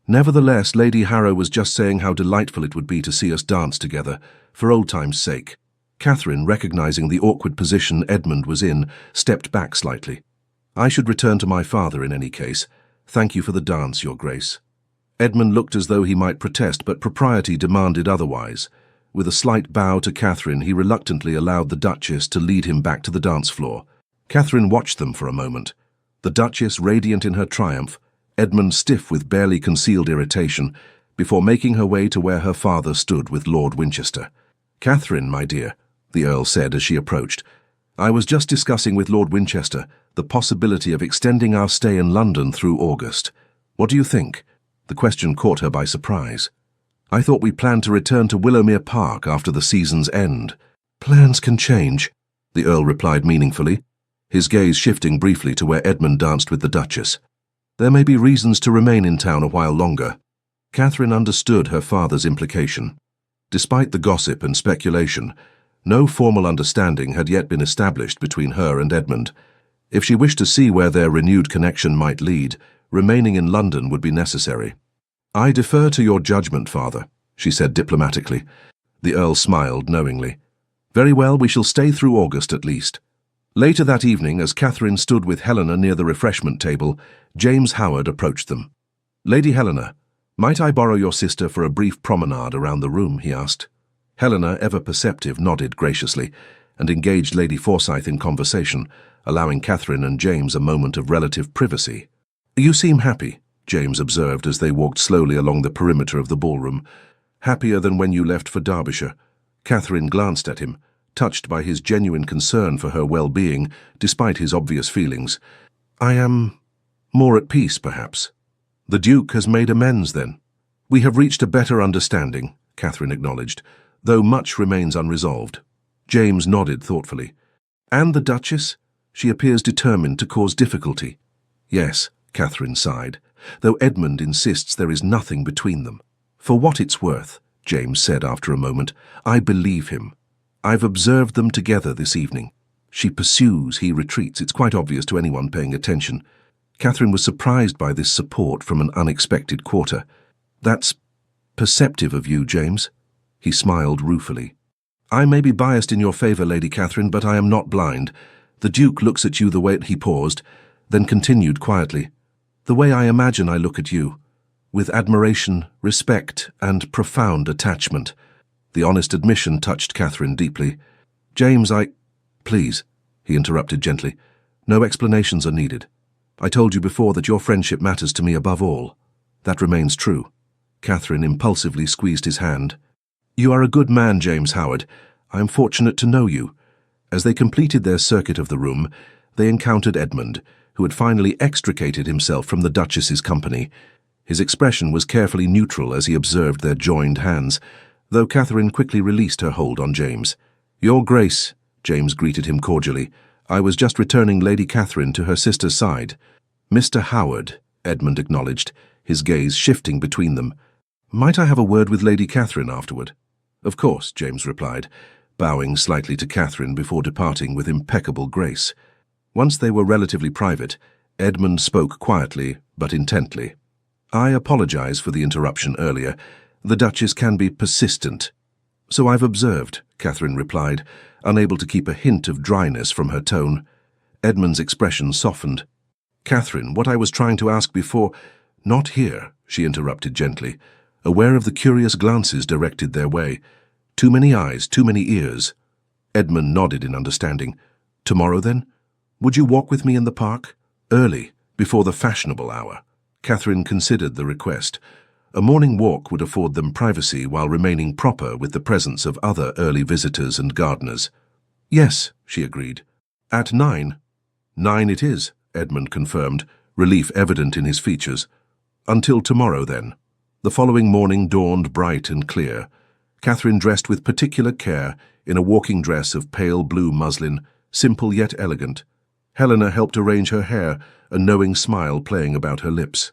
Nevertheless, Lady Harrow was just saying how delightful it would be to see us dance together, for old time's sake." Catherine, recognizing the awkward position Edmund was in, stepped back slightly. "I should return to my father in any case. Thank you for the dance, Your Grace." Edmund looked as though he might protest, but propriety demanded otherwise. With a slight bow to Catherine, he reluctantly allowed the Duchess to lead him back to the dance floor. Catherine watched them for a moment, the Duchess radiant in her triumph, Edmund stiff with barely concealed irritation, before making her way to where her father stood with Lord Winchester. "Catherine, my dear," the Earl said as she approached, "I was just discussing with Lord Winchester the possibility of extending our stay in London through August. What do you think?" The question caught her by surprise. "I thought we planned to return to Willowmere Park after the season's end." "Plans can change," the Earl replied meaningfully, his gaze shifting briefly to where Edmund danced with the Duchess. "There may be reasons to remain in town a while longer." Catherine understood her father's implication. Despite the gossip and speculation, no formal understanding had yet been established between her and Edmund. If she wished to see where their renewed connection might lead, remaining in London would be necessary. "I defer to your judgment, father," she said diplomatically. The Earl smiled knowingly. "Very well, we shall stay through August at least." Later that evening, as Catherine stood with Helena near the refreshment table, James Howard approached them. "Lady Helena, might I borrow your sister for a brief promenade around the room?" he asked. Helena, ever perceptive, nodded graciously and engaged Lady Forsyth in conversation, allowing Catherine and James a moment of relative privacy. "You seem happy," James observed as they walked slowly along the perimeter of the ballroom. "Happier than when you left for Derbyshire." Catherine glanced at him, touched by his genuine concern for her well-being, despite his obvious feelings. "I am more at peace, perhaps." "The Duke has made amends, then?" "We have reached a better understanding," Catherine acknowledged, "though much remains unresolved." James nodded thoughtfully. "And the Duchess? She appears determined to cause difficulty." "Yes," Catherine sighed, "though Edmund insists there is nothing between them." "For what it's worth," James said after a moment, "I believe him. I've observed them together this evening. She pursues, he retreats. It's quite obvious to anyone paying attention." Catherine was surprised by this support from an unexpected quarter. "That's perceptive of you, James." He smiled ruefully. "I may be biased in your favour, Lady Catherine, but I am not blind. The Duke looks at you the way—" He paused, then continued quietly. "The way I imagine I look at you. with admiration, respect, and profound attachment. The honest admission touched Catherine deeply. "James, Please," he interrupted gently. "No explanations are needed. I told you before that your friendship matters to me above all. That remains true." Catherine impulsively squeezed his hand. "You are a good man, James Howard. I am fortunate to know you." As they completed their circuit of the room, they encountered Edmund, who had finally extricated himself from the Duchess's company. His expression was carefully neutral as he observed their joined hands, though Catherine quickly released her hold on James. "Your Grace," James greeted him cordially. "I was just returning Lady Catherine to her sister's side." "Mr. Howard," Edmund acknowledged, his gaze shifting between them. "Might I have a word with Lady Catherine afterward?" "Of course," James replied, bowing slightly to Catherine before departing with impeccable grace. Once they were relatively private, Edmund spoke quietly but intently. "I apologize for the interruption earlier. The Duchess can be persistent." "So I've observed," Catherine replied, unable to keep a hint of dryness from her tone. Edmund's expression softened. "Catherine, what I was trying to ask before—" "Not here," she interrupted gently, aware of the curious glances directed their way. "Too many eyes, too many ears." Edmund nodded in understanding. "Tomorrow, then? Would you walk with me in the park? Early, before the fashionable hour." Catherine considered the request. A morning walk would afford them privacy while remaining proper with the presence of other early visitors and gardeners. "Yes," she agreed. "At 9. 9 it is," Edmund confirmed, relief evident in his features. "Until tomorrow, then." The following morning dawned bright and clear. Catherine dressed with particular care in a walking dress of pale blue muslin, simple yet elegant. Helena helped arrange her hair, a knowing smile playing about her lips.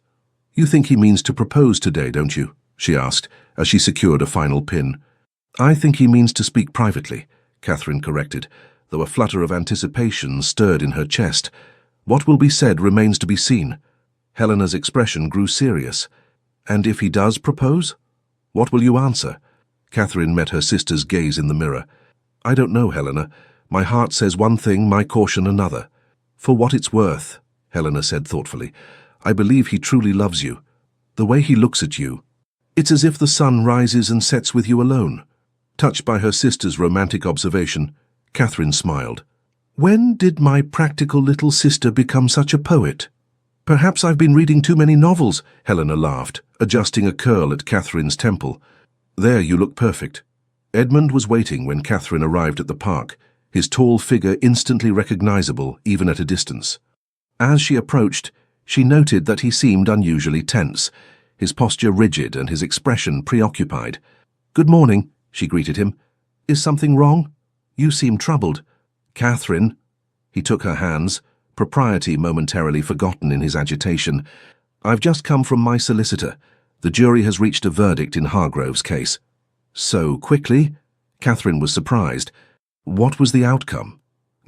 "You think he means to propose today, don't you?" she asked, as she secured a final pin. "I think he means to speak privately," Catherine corrected, though a flutter of anticipation stirred in her chest. "What will be said remains to be seen." Helena's expression grew serious. "And if he does propose? What will you answer?" Catherine met her sister's gaze in the mirror. "I don't know, Helena. My heart says one thing, my caution another." "For what it's worth," Helena said thoughtfully, "I believe he truly loves you. The way he looks at you, it's as if the sun rises and sets with you alone." Touched by her sister's romantic observation, Catherine smiled. "When did my practical little sister become such a poet?" "Perhaps I've been reading too many novels," Helena laughed, adjusting a curl at Catherine's temple. "There, you look perfect." Edmund was waiting when Catherine arrived at the park, his tall figure instantly recognizable even at a distance. As she approached, she noted that he seemed unusually tense, his posture rigid and his expression preoccupied. "Good morning," she greeted him. "Is something wrong? You seem troubled." "Catherine." He took her hands, propriety momentarily forgotten in his agitation. "I've just come from my solicitor. The jury has reached a verdict in Hargrove's case." "So quickly?" Catherine was surprised. "What was the outcome?"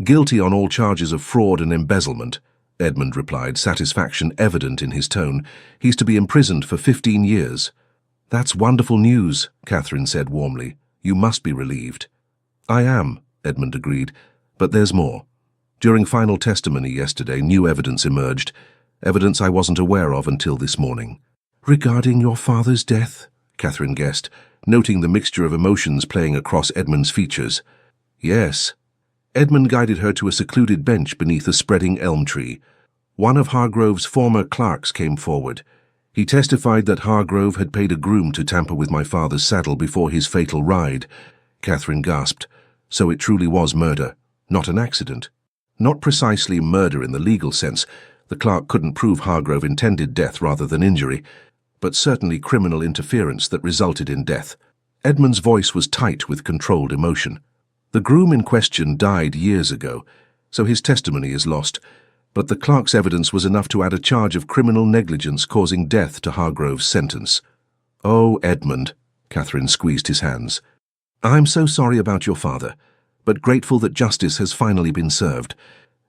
"Guilty on all charges of fraud and embezzlement," Edmund replied, satisfaction evident in his tone. "He's to be imprisoned for 15 years. "That's wonderful news," Catherine said warmly. "You must be relieved." "I am," Edmund agreed, "but there's more. During final testimony yesterday, new evidence emerged, evidence I wasn't aware of until this morning." "Regarding your father's death?" Catherine guessed, noting the mixture of emotions playing across Edmund's features. "Yes." Edmund guided her to a secluded bench beneath a spreading elm tree. One of Hargrove's former clerks came forward. He testified that Hargrove had paid a groom to tamper with my father's saddle before his fatal ride. Catherine gasped. So it truly was murder, not an accident. Not precisely murder in the legal sense. The clerk couldn't prove Hargrove intended death rather than injury, but certainly criminal interference that resulted in death. Edmund's voice was tight with controlled emotion. "The groom in question died years ago, so his testimony is lost, but the clerk's evidence was enough to add a charge of criminal negligence causing death to Hargrove's sentence." "Oh, Edmund," Catherine squeezed his hands. "I'm so sorry about your father, but grateful that justice has finally been served."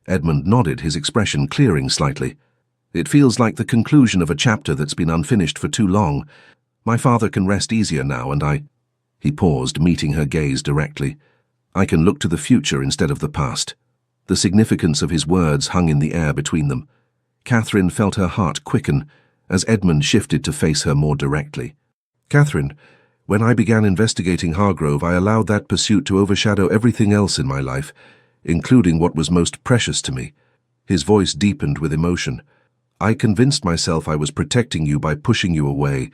Edmund nodded, his expression clearing slightly. "It feels like the conclusion of a chapter that's been unfinished for too long. My father can rest easier now, and I—" He paused, meeting her gaze directly. "I can look to the future instead of the past." The significance of his words hung in the air between them. Catherine felt her heart quicken, as Edmund shifted to face her more directly. "Catherine, when I began investigating Hargrove, I allowed that pursuit to overshadow everything else in my life, including what was most precious to me." His voice deepened with emotion. "I convinced myself I was protecting you by pushing you away,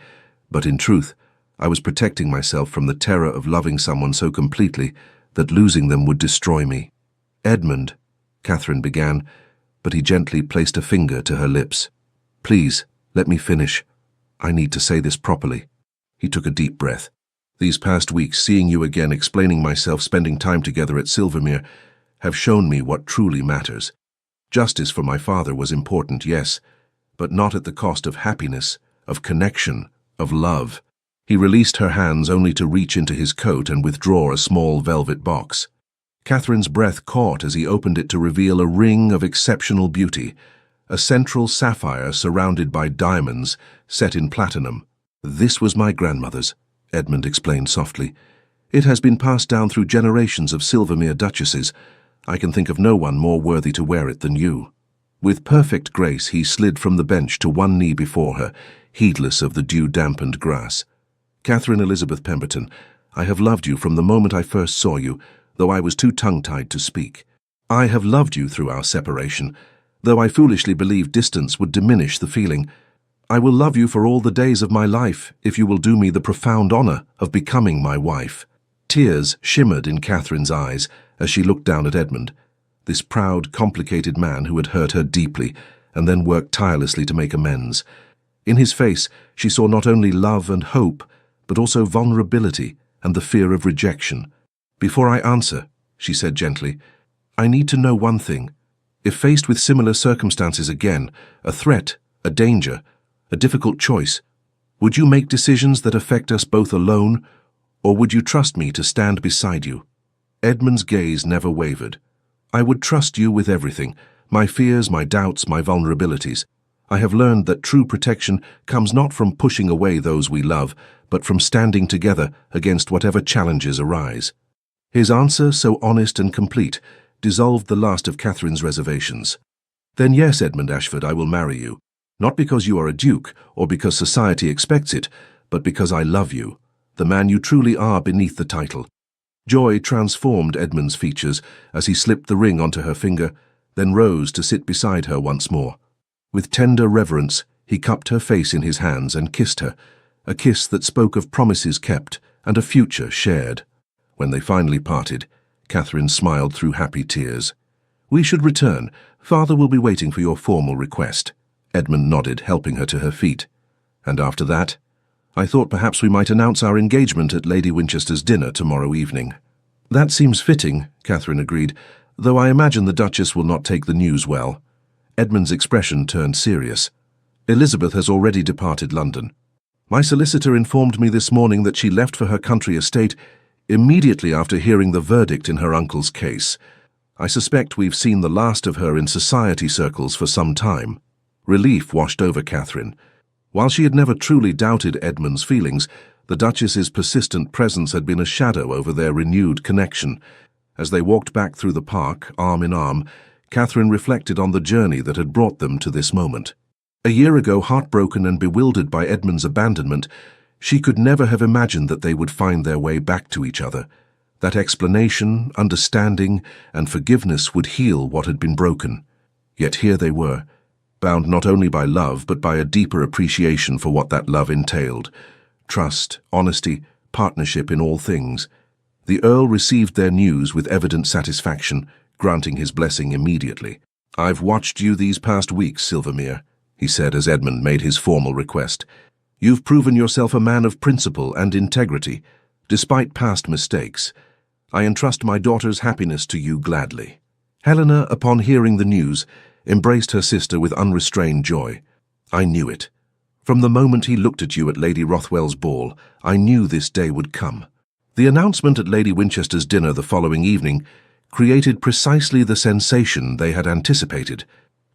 but in truth, I was protecting myself from the terror of loving someone so completely that losing them would destroy me." "Edmund," Catherine began, but he gently placed a finger to her lips. "Please, let me finish. I need to say this properly." He took a deep breath. "These past weeks, seeing you again, explaining myself, spending time together at Silvermere, have shown me what truly matters. Justice for my father was important, yes, but not at the cost of happiness, of connection, of love." He released her hands only to reach into his coat and withdraw a small velvet box. Catherine's breath caught as he opened it to reveal a ring of exceptional beauty, a central sapphire surrounded by diamonds set in platinum. "This was my grandmother's," Edmund explained softly. "It has been passed down through generations of Silvermere duchesses. I can think of no one more worthy to wear it than you." With perfect grace, he slid from the bench to one knee before her, heedless of the dew-dampened grass. "Catherine Elizabeth Pemberton, I have loved you from the moment I first saw you, though I was too tongue-tied to speak. I have loved you through our separation, though I foolishly believed distance would diminish the feeling. I will love you for all the days of my life if you will do me the profound honor of becoming my wife." Tears shimmered in Catherine's eyes as she looked down at Edmund, this proud, complicated man who had hurt her deeply and then worked tirelessly to make amends. In his face, she saw not only love and hope, but also vulnerability and the fear of rejection. "Before I answer," she said gently, "I need to know one thing. If faced with similar circumstances again, a threat, a danger, a difficult choice, would you make decisions that affect us both alone, or would you trust me to stand beside you?" Edmund's gaze never wavered. "I would trust you with everything, my fears, my doubts, my vulnerabilities. I have learned that true protection comes not from pushing away those we love, but from standing together against whatever challenges arise." His answer, so honest and complete, dissolved the last of Catherine's reservations. "Then yes, Edmund Ashford, I will marry you. Not because you are a duke, or because society expects it, but because I love you, the man you truly are beneath the title." Joy transformed Edmund's features as he slipped the ring onto her finger, then rose to sit beside her once more. With tender reverence, he cupped her face in his hands and kissed her, a kiss that spoke of promises kept and a future shared. When they finally parted, Catherine smiled through happy tears. "We should return. Father will be waiting for your formal request." Edmund nodded, helping her to her feet. "And after that, I thought perhaps we might announce our engagement at Lady Winchester's dinner tomorrow evening." "That seems fitting," Catherine agreed, "though I imagine the Duchess will not take the news well." Edmund's expression turned serious. "Elizabeth has already departed London. My solicitor informed me this morning that she left for her country estate immediately after hearing the verdict in her uncle's case. I suspect we've seen the last of her in society circles for some time." Relief washed over Catherine. While she had never truly doubted Edmund's feelings, the Duchess's persistent presence had been a shadow over their renewed connection. As they walked back through the park, arm in arm, Catherine reflected on the journey that had brought them to this moment. A year ago, heartbroken and bewildered by Edmund's abandonment, she could never have imagined that they would find their way back to each other. That explanation, understanding, and forgiveness would heal what had been broken. Yet here they were, bound not only by love but by a deeper appreciation for what that love entailed. Trust, honesty, partnership in all things. The Earl received their news with evident satisfaction, granting his blessing immediately. "I've watched you these past weeks, Silvermere," he said as Edmund made his formal request. "You've proven yourself a man of principle and integrity, despite past mistakes. I entrust my daughter's happiness to you gladly." Helena, upon hearing the news, embraced her sister with unrestrained joy. "I knew it. From the moment he looked at you at Lady Rothwell's ball, I knew this day would come." The announcement at Lady Winchester's dinner the following evening created precisely the sensation they had anticipated.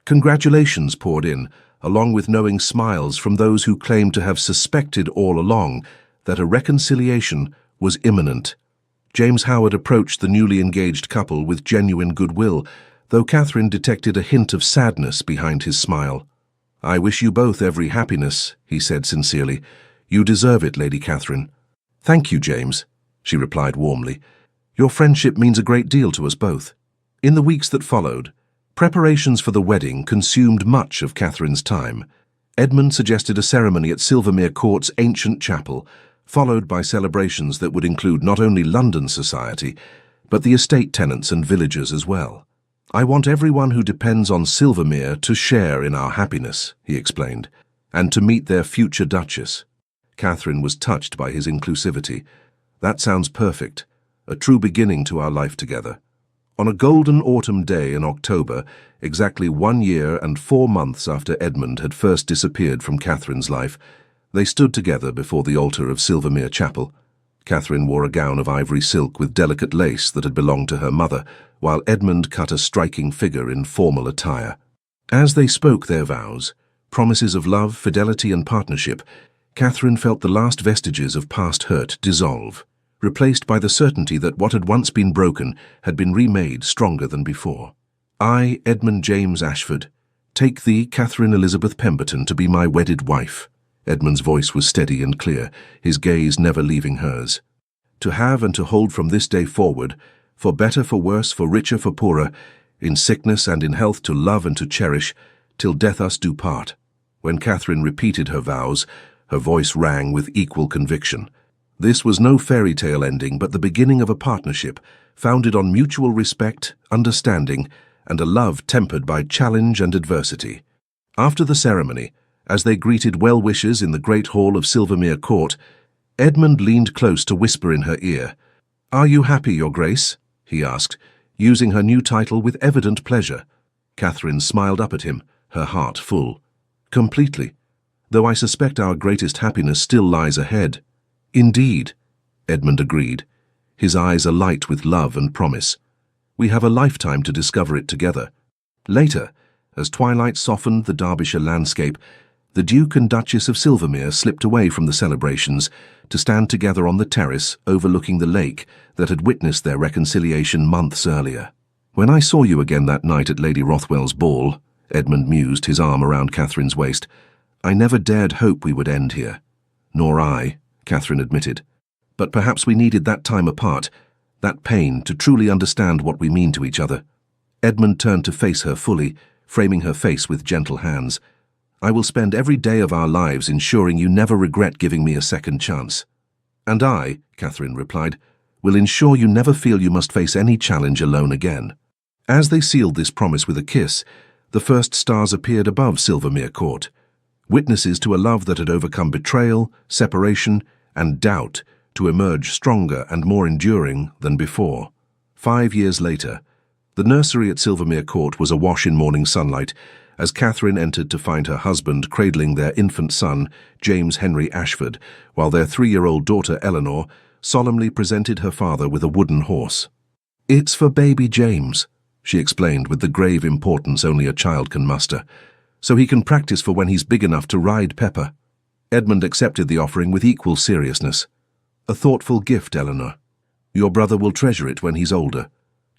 Congratulations poured in, along with knowing smiles from those who claimed to have suspected all along that a reconciliation was imminent. James Howard approached the newly engaged couple with genuine goodwill, though Catherine detected a hint of sadness behind his smile. "I wish you both every happiness," he said sincerely. "You deserve it, Lady Catherine." "Thank you, James," she replied warmly. "Your friendship means a great deal to us both." In the weeks that followed, preparations for the wedding consumed much of Catherine's time. Edmund suggested a ceremony at Silvermere Court's ancient chapel, followed by celebrations that would include not only London society, but the estate tenants and villagers as well. "I want everyone who depends on Silvermere to share in our happiness," he explained, "and to meet their future Duchess." Catherine was touched by his inclusivity. "That sounds perfect, a true beginning to our life together." On a golden autumn day in October, exactly 1 year and 4 months after Edmund had first disappeared from Catherine's life, they stood together before the altar of Silvermere Chapel. Catherine wore a gown of ivory silk with delicate lace that had belonged to her mother, while Edmund cut a striking figure in formal attire. As they spoke their vows, promises of love, fidelity and partnership, Catherine felt the last vestiges of past hurt dissolve, replaced by the certainty that what had once been broken had been remade stronger than before. "I, Edmund James Ashford, take thee, Catherine Elizabeth Pemberton, to be my wedded wife." Edmund's voice was steady and clear, his gaze never leaving hers. "To have and to hold from this day forward, for better, for worse, for richer, for poorer, in sickness and in health to love and to cherish, till death us do part." When Catherine repeated her vows, her voice rang with equal conviction. This was no fairy tale ending, but the beginning of a partnership founded on mutual respect, understanding, and a love tempered by challenge and adversity. After the ceremony, as they greeted well-wishers in the great hall of Silvermere Court, Edmund leaned close to whisper in her ear. "Are you happy, Your Grace?" he asked, using her new title with evident pleasure. Catherine smiled up at him, her heart full. "Completely, though I suspect our greatest happiness still lies ahead." "Indeed," Edmund agreed, his eyes alight with love and promise. "We have a lifetime to discover it together." Later, as twilight softened the Derbyshire landscape, the Duke and Duchess of Silvermere slipped away from the celebrations to stand together on the terrace overlooking the lake that had witnessed their reconciliation months earlier. "When I saw you again that night at Lady Rothwell's ball," Edmund mused, his arm around Catherine's waist, "I never dared hope we would end here." "Nor I," Catherine admitted. "But perhaps we needed that time apart, that pain, to truly understand what we mean to each other." Edmund turned to face her fully, framing her face with gentle hands. "I will spend every day of our lives ensuring you never regret giving me a second chance." "And I," Catherine replied, "will ensure you never feel you must face any challenge alone again." As they sealed this promise with a kiss, the first stars appeared above Silvermere Court, witnesses to a love that had overcome betrayal, separation, and doubt to emerge stronger and more enduring than before. 5 years later, the nursery at Silvermere Court was awash in morning sunlight as Catherine entered to find her husband cradling their infant son, James Henry Ashford, while their 3-year-old daughter Eleanor solemnly presented her father with a wooden horse. "It's for baby James," she explained with the grave importance only a child can muster, "so he can practice for when he's big enough to ride Pepper." Edmund accepted the offering with equal seriousness. "A thoughtful gift, Eleanor. Your brother will treasure it when he's older."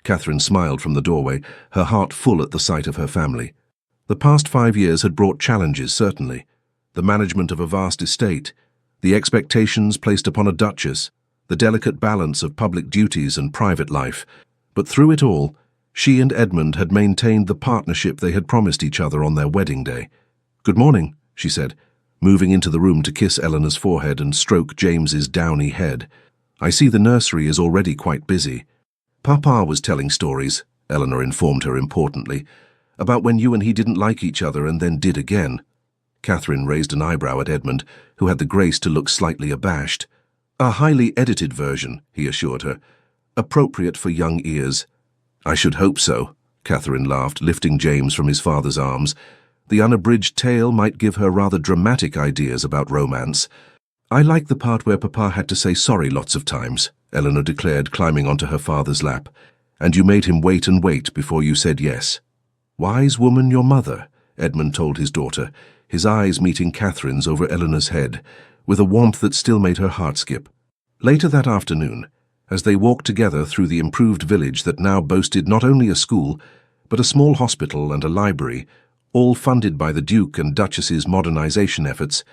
Catherine smiled from the doorway, her heart full at the sight of her family. The past 5 years had brought challenges, certainly. The management of a vast estate, the expectations placed upon a duchess, the delicate balance of public duties and private life. But through it all, she and Edmund had maintained the partnership they had promised each other on their wedding day. "Good morning," she said, moving into the room to kiss Eleanor's forehead and stroke James's downy head. "I see the nursery is already quite busy." "Papa was telling stories," Eleanor informed her importantly, "about when you and he didn't like each other and then did again." Catherine raised an eyebrow at Edmund, who had the grace to look slightly abashed. "A highly edited version," he assured her, "appropriate for young ears." "I should hope so," Catherine laughed, lifting James from his father's arms. The unabridged tale might give her rather dramatic ideas about romance. "I like the part where Papa had to say sorry lots of times," Eleanor declared, climbing onto her father's lap. "And you made him wait and wait before you said yes." "Wise woman, your mother," Edmund told his daughter, his eyes meeting Catherine's over Eleanor's head, with a warmth that still made her heart skip. Later that afternoon, as they walked together through the improved village that now boasted not only a school, but a small hospital and a library, all funded by the Duke and Duchess's modernization efforts.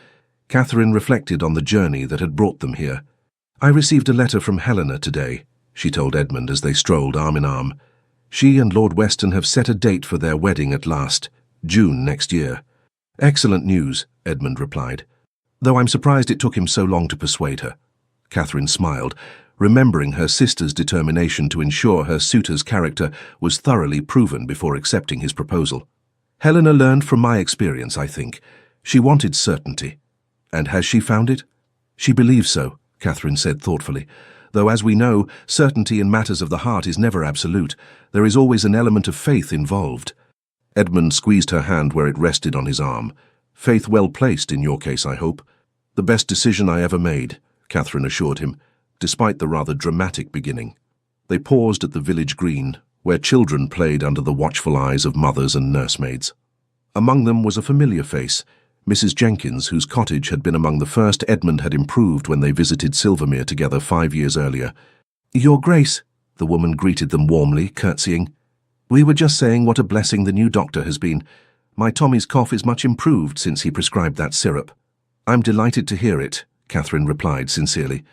Catherine reflected on the journey that had brought them here. "I received a letter from Helena today," she told Edmund as they strolled arm in arm. "She and Lord Weston have set a date for their wedding at last, June next year." "Excellent news," Edmund replied, "though I'm surprised it took him so long to persuade her." Catherine smiled, remembering her sister's determination to ensure her suitor's character was thoroughly proven before accepting his proposal. "Helena learned from my experience, I think. She wanted certainty. And has she found it?" "She believes so," Catherine said thoughtfully, "though as we know, certainty in matters of the heart is never absolute. There is always an element of faith involved." Edmund squeezed her hand where it rested on his arm. "Faith well placed in your case, I hope." "The best decision I ever made," Catherine assured him, despite the rather dramatic beginning. They paused at the village green, where children played under the watchful eyes of mothers and nursemaids. Among them was a familiar face, Mrs. Jenkins, whose cottage had been among the first Edmund had improved when they visited Silvermere together 5 years earlier. "Your Grace," the woman greeted them warmly, curtsying. "We were just saying what a blessing the new doctor has been. My Tommy's cough is much improved since he prescribed that syrup." "I'm delighted to hear it," Catherine replied sincerely.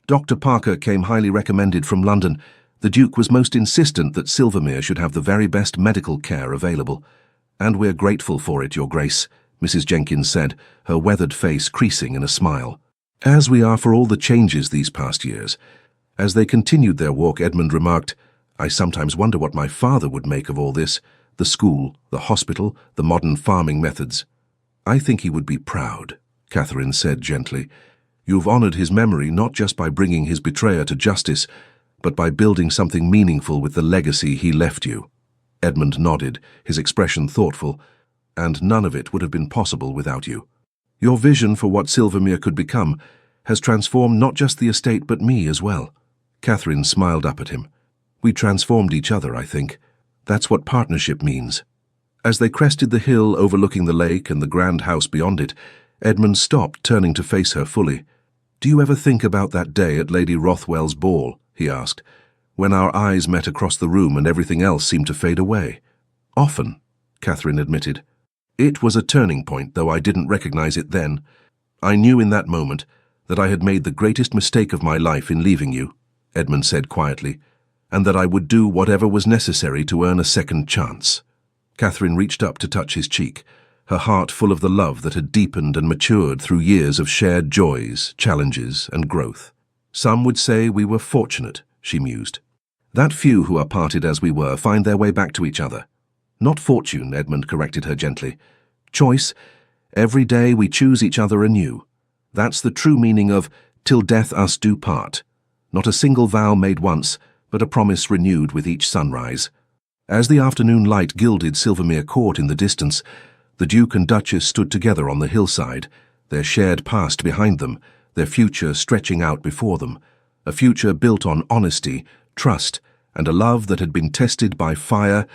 "Dr. Parker came highly recommended from London. The Duke was most insistent that Silvermere should have the very best medical care available. And we're grateful for it, Your Grace," Mrs. Jenkins said, her weathered face creasing in a smile. "As we are for all the changes these past years." As they continued their walk, Edmund remarked, "I sometimes wonder what my father would make of all this, the school, the hospital, the modern farming methods." "I think he would be proud," Catherine said gently. "You've honored his memory not just by bringing his betrayer to justice, but by building something meaningful with the legacy he left you." Edmund nodded, his expression thoughtful. "And none of it would have been possible without you. Your vision for what Silvermere could become has transformed not just the estate but me as well." Catherine smiled up at him. "We transformed each other, I think. That's what partnership means." As they crested the hill overlooking the lake and the grand house beyond it, Edmund stopped, turning to face her fully. "Do you ever think about that day at Lady Rothwell's ball?" he asked, "when our eyes met across the room and everything else seemed to fade away?" "Often," Catherine admitted. "It was a turning point, though I didn't recognize it then. I knew in that moment that I had made the greatest mistake of my life in leaving you," Edmund said quietly, "and that I would do whatever was necessary to earn a second chance." Catherine reached up to touch his cheek, her heart full of the love that had deepened and matured through years of shared joys, challenges, and growth. "Some would say we were fortunate," she mused. "That few who are parted as we were find their way back to each other." "Not fortune," Edmund corrected her gently. "Choice. Every day we choose each other anew. That's the true meaning of 'till death us do part.' Not a single vow made once, but a promise renewed with each sunrise." As the afternoon light gilded Silvermere Court in the distance, the Duke and Duchess stood together on the hillside, their shared past behind them, their future stretching out before them, a future built on honesty, trust, and a love that had been tested by fire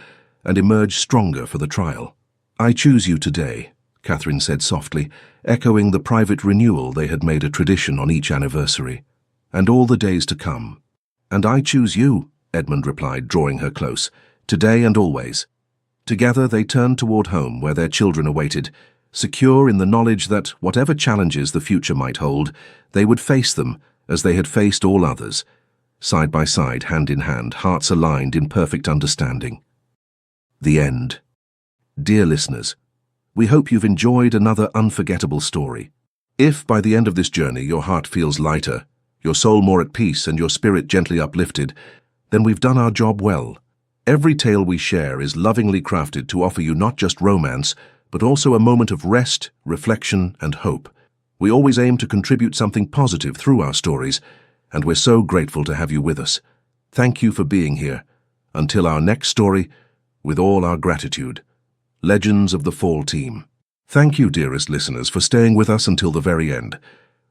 and emerged stronger for the trial. "I choose you today," Catherine said softly, echoing the private renewal they had made a tradition on each anniversary. "And all the days to come." "And I choose you," Edmund replied, drawing her close, "today and always." Together they turned toward home where their children awaited, secure in the knowledge that whatever challenges the future might hold, they would face them as they had faced all others, side by side, hand in hand, hearts aligned in perfect understanding. The end. Dear listeners, we hope you've enjoyed another unforgettable story. If by the end of this journey your heart feels lighter, your soul more at peace, and your spirit gently uplifted, then we've done our job well. Every tale we share is lovingly crafted to offer you not just romance, but also a moment of rest, reflection, and hope. We always aim to contribute something positive through our stories, and we're so grateful to have you with us. Thank you for being here. Until our next story, with all our gratitude. Legends of the Fall Team. Thank you, dearest listeners, for staying with us until the very end.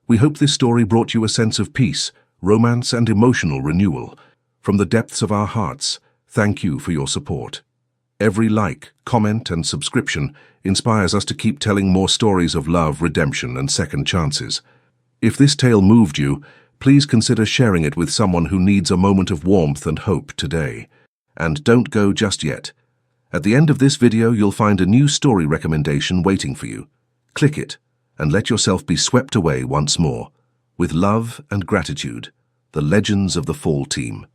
We hope this story brought you a sense of peace, romance, and emotional renewal. From the depths of our hearts, thank you for your support. Every like, comment, and subscription inspires us to keep telling more stories of love, redemption, and second chances. If this tale moved you, please consider sharing it with someone who needs a moment of warmth and hope today. And don't go just yet. At the end of this video, you'll find a new story recommendation waiting for you. Click it and let yourself be swept away once more. With love and gratitude, the Legends of the Fall team.